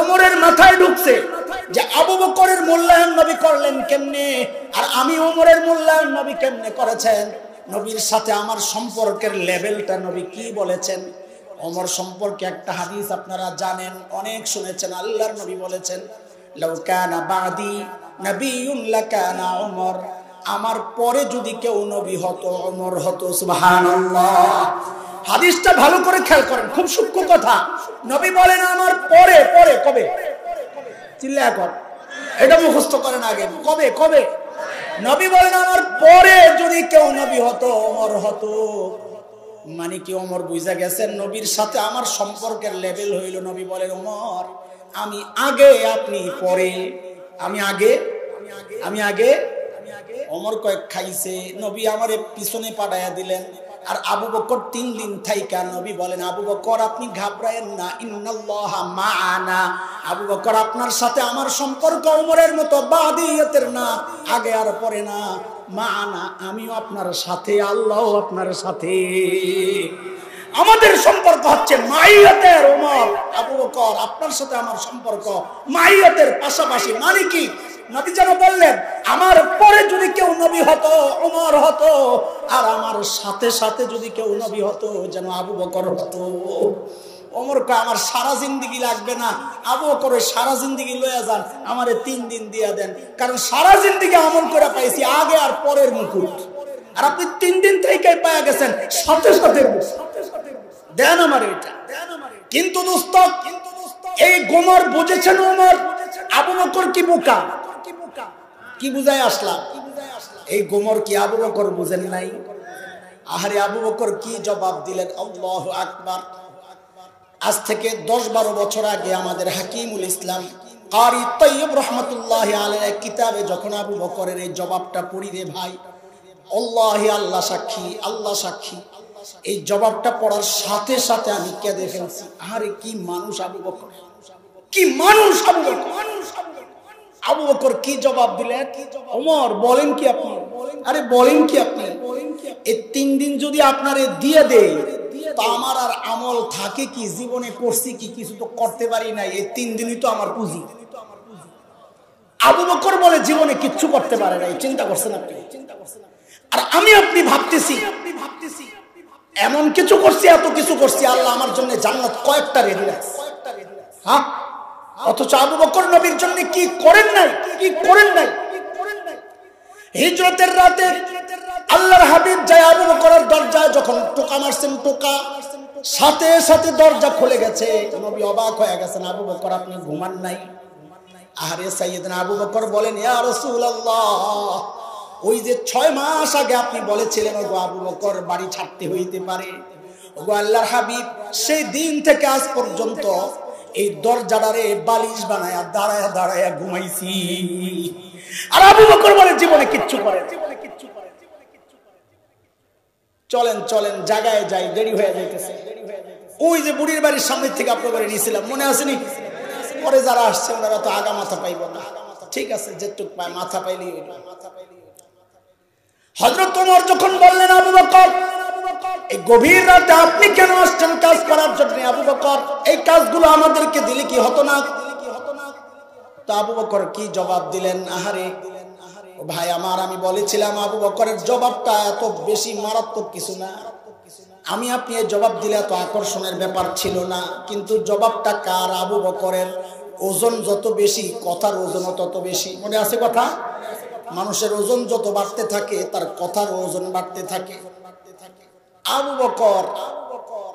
Speaker 1: ওমরের মাথায় ঢুকছে যে আবু বকরের মূল্যায়ন নবী করলেন কেমনে, আর আমি ওমরের মূল্যায়ন নবী কেমনে করেছেন। নবীর সাথে আমার সম্পর্কের লেভেলটা নবী কি বলেছেন। ওমর সম্পর্কে একটা হাদিস আপনারা জানেন, অনেক শুনেছেন। আল্লাহর নবী বলেছেন, লাউ কানা বাদি নাবিয়্যুন লাকানা ওমর, আমার পরে যদি কেউ নবী হতো ওমর হতো। সুবহানাল্লাহ। হাদিসটা ভালো করে খেয়াল করেন, খুব সূক্ষ্ম কথা। নবী বলেন আমার পরে, পরে কবে? চিল্লা কর, এটা মুখস্থ করেন আগে। কবে? কবে? নবী বলেন আমার পরে যদি কেউ নবী হতো ওমর হতো। মানে কি? ওমর বুঝা গেছেন নবীর সাথে আমার সম্পর্কের লেভেল হইল। নবী বলেন ওমর আমি আগে, আপনি পরে। আমি আগে, আমি আগে। ওমর কয়েক খাইছে, নবী আমারে পিছনে পাঠাইয়া দিলেন। আর আবু বকর 3 দিন থাইকা নবী বলেন আবু বকর আপনি ঘাবড়ায়েন না, ইন্নাল্লাহা মা'ানা, আবু বকর আপনার সাথে আমার সম্পর্ক ওমরের মতো বাদিয়াতের না, আগে আর পরে না। মা'ানা, আমিও আপনার সাথে, আল্লাহও আপনার সাথে। আমাদের সম্পর্ক হচ্ছে মাইয়াতের। ওমর, আবু বকর আপনার সাথে আমার সম্পর্ক মাইয়াতের পাশাপাশি। মানে কি? নবী যেন বললেন আমার পরে যদি কেউ নবী হতো ওমর হতো, আর আমার সাথে সাথে যদি কেউ নবী হতো যেন আবু বকর হতো। ওমর কয় আমার সারা জিন্দেগি লাগবে না, আবু বকর সারা জিন্দেগি লইয়া যান, আমারে 3 দিন দিয়া দেন, কারণ সারা জিন্দেগি আমল করে পাইছি আগে আর পরের মুকুট, আর আপনি 3 দিন থেকেই পাওয়া গেছেন সাথে সাথে দেন আমার এটা। কিন্তু দোস্ত, এই গোমর বুঝেছেন ওমর, আবু বকর কি বোকা? কি বুঝায় আসলাম? এই গোমর কি আবু বকর বুঝেন নাই? আহারে আবু বকর কি জবাব দিলেন! আল্লাহু আকবার। আজ থেকে 10-12 বছর আগে আমাদের হাকিমুল ইসলাম কারি তৈয়ব রহমতুল্লাহ আলাইহি কিতাবে যখন আবু বকরের এই জবাবটা পড়ি রে ভাই, আল্লাহি, আল্লাহ সাক্ষী, আল্লাহ সাক্ষী, এই জবাবটা পড়ার সাথে সাথে আমি কেঁদে ফেলছি। আরে কি মানুষ আবু বকর, কি মানুষ আবু বকর! আবু বকর কি জবাব দিলেন! ওমর বলেন কি আপনি? আরে বলেন কি আপনি? এই 3 দিন যদি আপনারে দিয়ে দেয় তা আমার আর আমল থাকে কি? জীবনে করছি কি? কিছু তো করতে পারি নাই, এই 3 দিনই তো আমার পুঁজি। আবু বকর বলে জীবনে কিচ্ছু করতে পারে নাই। চিন্তা করছেন আপনি? আর আমি আপনি ভাবতেছি এমন কিছু করছি, এত কিছু করছি, আল্লাহ আমার জন্য জান্নাত কয়েকটা রেডি রাখছে। হ্যাঁ, অথচ আবু বকর নবীর জন্য কি করেন নাই, কি করেন নাই। হিজরতের রাতে আল্লাহর হাবিব যায় আবু বকরের দরজায়, যখন টোকা মারছেন, টোকা সাথে সাথে দরজা খুলে গেছে। নবী অবাক হয়ে গেছেন, আবু বকর আপনি ঘুমান নাই? আরে সাইয়েদনা আবু বকর বলেন ইয়া রাসূলুল্লাহ, ওই যে 6 মাস আগে আপনি বলেছিলেন ওগো আবু বকর বাড়ি ছাড়তে হইতে পারে, ওগো আল্লাহর হাবিব সেই দিন থেকে আজ পর্যন্ত এই দরজাটারে বালিশ বানায়া দাঁড়ায়া দাঁড়ায়া ঘুমাইছি। আর আবু বকর বলে জীবনে কিচ্ছু করে। চলেন চলেন জায়গায় যাই, দেরি হয়ে যাইতেছে। ওই যে বুড়ির বাড়ির সামনে থেকে আপনাদের নিয়েছিলাম, মনে আসেনি? পরে যারা আসছে ওনারা তো আগা মাথা পাইব না, ঠিক আছে যেটুক পায় মাথা পাইলেই হইল। হযরত ওমর যখন বললেন আবু বকর এই গভীর রাতে আপনি কেন আসছেন কাজ করার জন্য? আবু বকর এই কাজগুলো আমাদেরকে দিলে কি হতো না? তো আবু বকর কি জবাব দিলেন? আহারে ভাই আমার, আমি বলেছিলাম আবু বকরের জবাবটা এত বেশি মারাত্মক কিছু না। আমি আপনি এই জবাব দিলে এত আকর্ষণের ব্যাপার ছিল না, কিন্তু জবাবটা কার? আবু বকরের। ওজন যত বেশি কথার ওজনও তত বেশি। মনে আছে কথা? মানুষের ওজন যত বাড়তে থাকে তার কথার ওজন বাড়তে থাকে। আবু বকর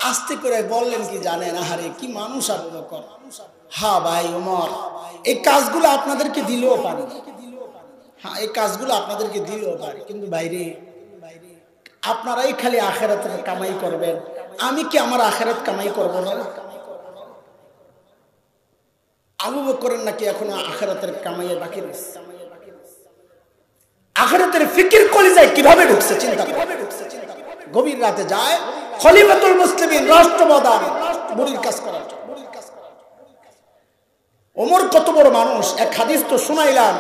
Speaker 1: আস্তে করে বললেন কি জানেন? আহারে কি মানুষ আবু বকর। হ্যাঁ ভাই ওমর, এই কাজগুলো আপনাদেরকে দিলেও পারি, হ্যাঁ এই কাজগুলো আপনাদেরকে দিলেও পারি, কিন্তু বাইরে আপনারাই খালি আখিরাতের কামাই করবেন, আমি কি আমার আখিরাত কামাই করব না? আবু বকরের নাকি এখনো আখিরাতের কামাইয়ে বাকি রয়েছে। আখিরাতের ফিকির কলিজায় কিভাবে ঢুকছে চিন্তা করে। গভীর রাতে যায় খলিফাতুল মুসলিমিন রাষ্ট্রপ্রধান বুড়ির কাজ করার জন্য। ওমর কত বড় মানুষ, এক হাদিস তো শুনাইলাম,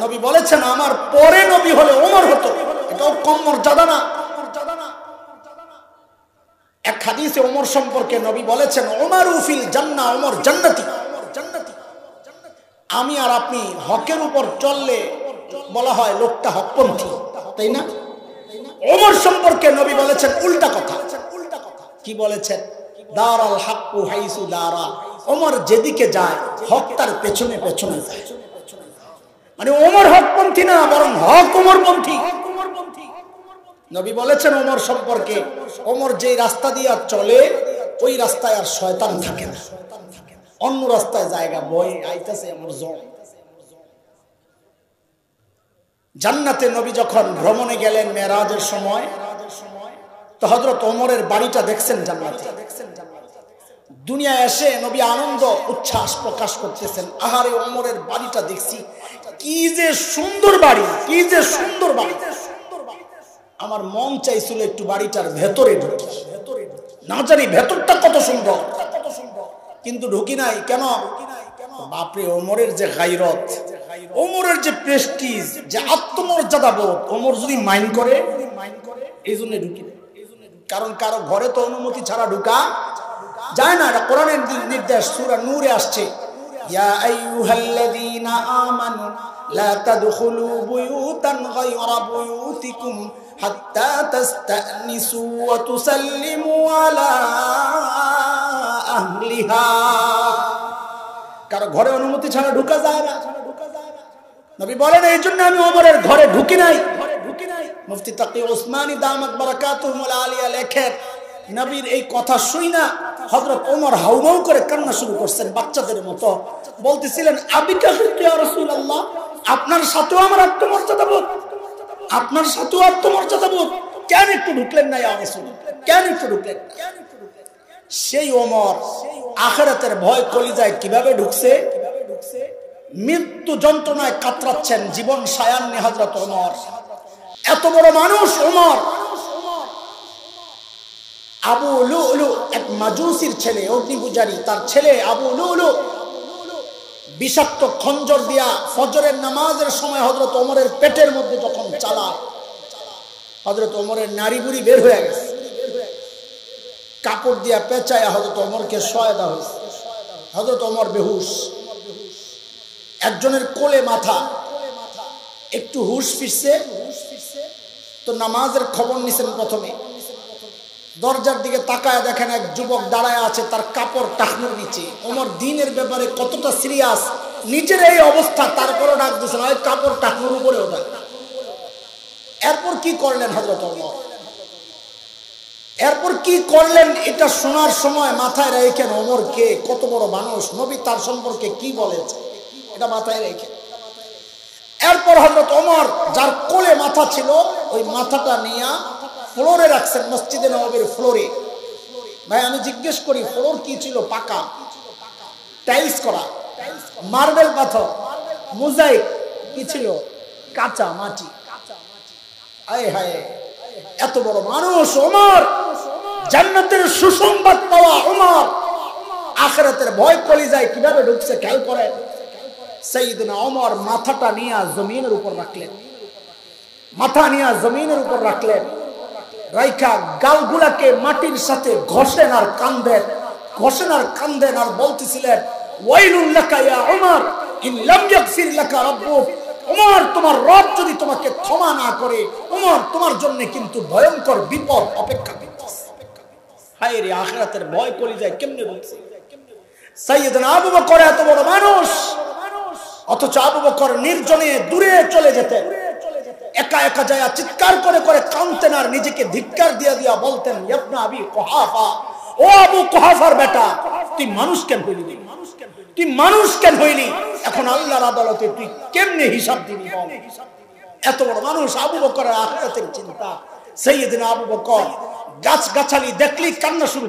Speaker 1: নবী বলেছেন আমার পরে নবী হলে ওমর হতো, এটাও কম মর্যাদা না। এক হাদিসে ওমর সম্পর্কে নবী বলেছেন ওমরু ফিল জান্নাহ, ওমর জান্নাতি। আমি আর আপনি হকের উপর চললে বলা হয় লোকটা হকপন্থী, তাই না? ওমর সম্পর্কে নবী বলেছেন উল্টা কথা। কি বলেছেন? দারাল হাক্কু হাইসু দারা, ওমর যেদিকে যায় হক তার পেছনে পেছনে যায়। মানে ওমর হকপন্থী না, বরং হক ওমরপন্থী। নবী বলেছেন ওমর সম্পর্কে, ওমর যে রাস্তা দিয়ে চলে ওই রাস্তায় আর শয়তান থাকে না, অন্য রাস্তায় জায়গা বয়ে আইতেছে আমার জন। জান্নাতে নবী যখন ভ্রমণে গেলেন মেরাজের সময়, তো হযরত ওমরের বাড়িটা দেখছেন জান্নাতে। দুনিয়া এসে নবী আনন্দ উচ্ছ্বাস প্রকাশ করতেছেন, আহারে ওমরের বাড়িটা দেখছি, কি যে সুন্দর বাড়ি, কি যে সুন্দর বাড়ি। আমার মন চাইছিল একটু বাড়িটার ভেতরে ঢুকি, না জানি ভেতরটা কত সুন্দর, কিন্তু ঢুকি নাই। কেন? বাপরে ওমরের যে গায়রত, ওমরের যে প্রেস্টিজ, যে আত্মমর্যাদা বোধ, ওমর যদি মাইন্ড করে এই জন্য ঢুকি। কারণ কারো ঘরে তো অনুমতি ছাড়া ঢুকা যায় না, এটা কোরআনের নির্দেশ। সূরা নূরে আসছে ইয়া আইয়ুহাল্লাযীনা আমানু লা তাদখুলু বুয়ুতান গায়রা বুয়ুতিকুম হাত্তা তাস্তানিসু ওয়া তুসাল্লিমু আলা আহলিহা। কারো ঘরে অনুমতি ছাড়া ঢুকা যায় না। নবী বলেন এই জন্য আমি ওমরের ঘরে ঢুকি নাই। মুফতি তাকি উসমানী দামাত বারাকাতুহুল আলিয়া লেখেন, নবীর এই কথা শুই না হযরত ওমর হাউমাউ করে কান্না শুরু করছেন বাচ্চাদের মতো। বলতেছিলেন আবিকা ইয়া রাসূলুল্লাহ, আপনার সাথেও আমার আত্মমর্যাদা বোধ, আপনার সাথেও আত্মমর্যাদা বোধ, কেন একটু ঢুকলেন না ইয়া রাসূলুল্লাহ, কেন একটু ঢুকলেন? সেই ওমর আখিরাতের ভয় কলিজায় কিভাবে ঢুকছে? মৃত্যু যন্ত্রণায় কাতরাচ্ছেন, জীবন সায়ান্নে হযরত ওমর। এত বড় মানুষ ওমর। আবু লুলু এক মাজুসির ছেলে, অগ্নি পূজারী, তার ছেলে আবু লুলু বিষাক্ত খঞ্জর দিয়া ফজরের নামাজের সময় হযরত ওমরের পেটের মধ্যে যখন চালায়, হযরত ওমরের নাড়ি বুড়ি বের হয়ে গেছে। কাপড় দিয়া পেঁচায় হযরত ওমরকে শোয়া দেওয়া হয়েছে। হযরত ওমর বেহুশ, একজনের কোলে মাথা, একটু হুশ ফিরছে তো নামাজের খবর নিছেন। প্রথমে দরজার দিকে তাকায় দেখেন এক যুবক দাঁড়ায় আছে, তার কাপড় টাকনুর নিচে। ওমর দিনের ব্যাপারে কতটা সিরিয়াস, নিজের এই অবস্থা, তারপরও ডাক দিচ্ছেন ওই কাপড় টাকনুর উপরে ওঠা। এরপর কি করলেন হযরত ওমর? এরপর কি করলেন এটা শোনার সময় মাথায় রেখেন ওমর কে, কত বড় মানুষ, নবী তার সম্পর্কে কি বলেছে এটা মাথায় রেখে। এরপর হযরত ওমর যার কোলে মাথা ছিল ওই মাথাটা নিয়ে ফ্লোরে রাখছেন, মসজিদে নববীর ফ্লোরে। ভাই আমি জিজ্ঞেস করি, ফ্লোর কি ছিল? পাকা, টাইলস করা, মার্বেল পাথর, মোজাইক কি ছিল? কাঁচা মাটি। আয় হায়, এত বড় মানুষ ওমর, জান্নাতের সুসংবাদ পাওয়া ওমর, আখিরাতের ভয় কলিজায় কিভাবে ঢুকছে খেয়াল করেন। সাইয়েদনা ওমর মাথাটা নিয়ে জমিনের উপর রাখলেন, মাথা নিয়ে জমিনের উপর রাখলেন, রাইখা গালগুলাকে মাটির সাথে ঘষেন আর কান্দেন, ঘষেন আর কান্দেন আর বলতেছিলেন, ওয়াইলুল লাকা ইয়া ওমর ইন লাম ইয়াগফির লাকা রাব্বুক। ওমর, তোমার রব যদি তোমাকে ক্ষমা না করে, ওমর তোমার জন্য কিন্তু ভয়ঙ্কর বিপদ অপেক্ষা করতেছে। হায় রে, আখিরাতের ভয় কলিজায় কেমনে ঢুকছে। সাইয়েদনা আবু বকর এত বড় মানুষ, অথচ আবু বকর নির্জনে দূরে চলে যেতেন, একা একা যায় চিৎকার করে করে কাঁদতেন আর নিজেকে ধিক্কার দিয়া দিয়া বলতেন, ইবনে আবি কুহাফা, ও আবু কুহাফার বেটা, তুই মানুষ কেন হইলি? তুই মানুষ কেন হইলি? এখন আল্লাহর আদালতে তুই কেমনে হিসাব দিবি বল? এত বড় মানুষ আবু বকরের আখিরাতের চিন্তা। সাইয়েদনা আবু বকর গাছ গাছালি দেখলেই কান্না শুরু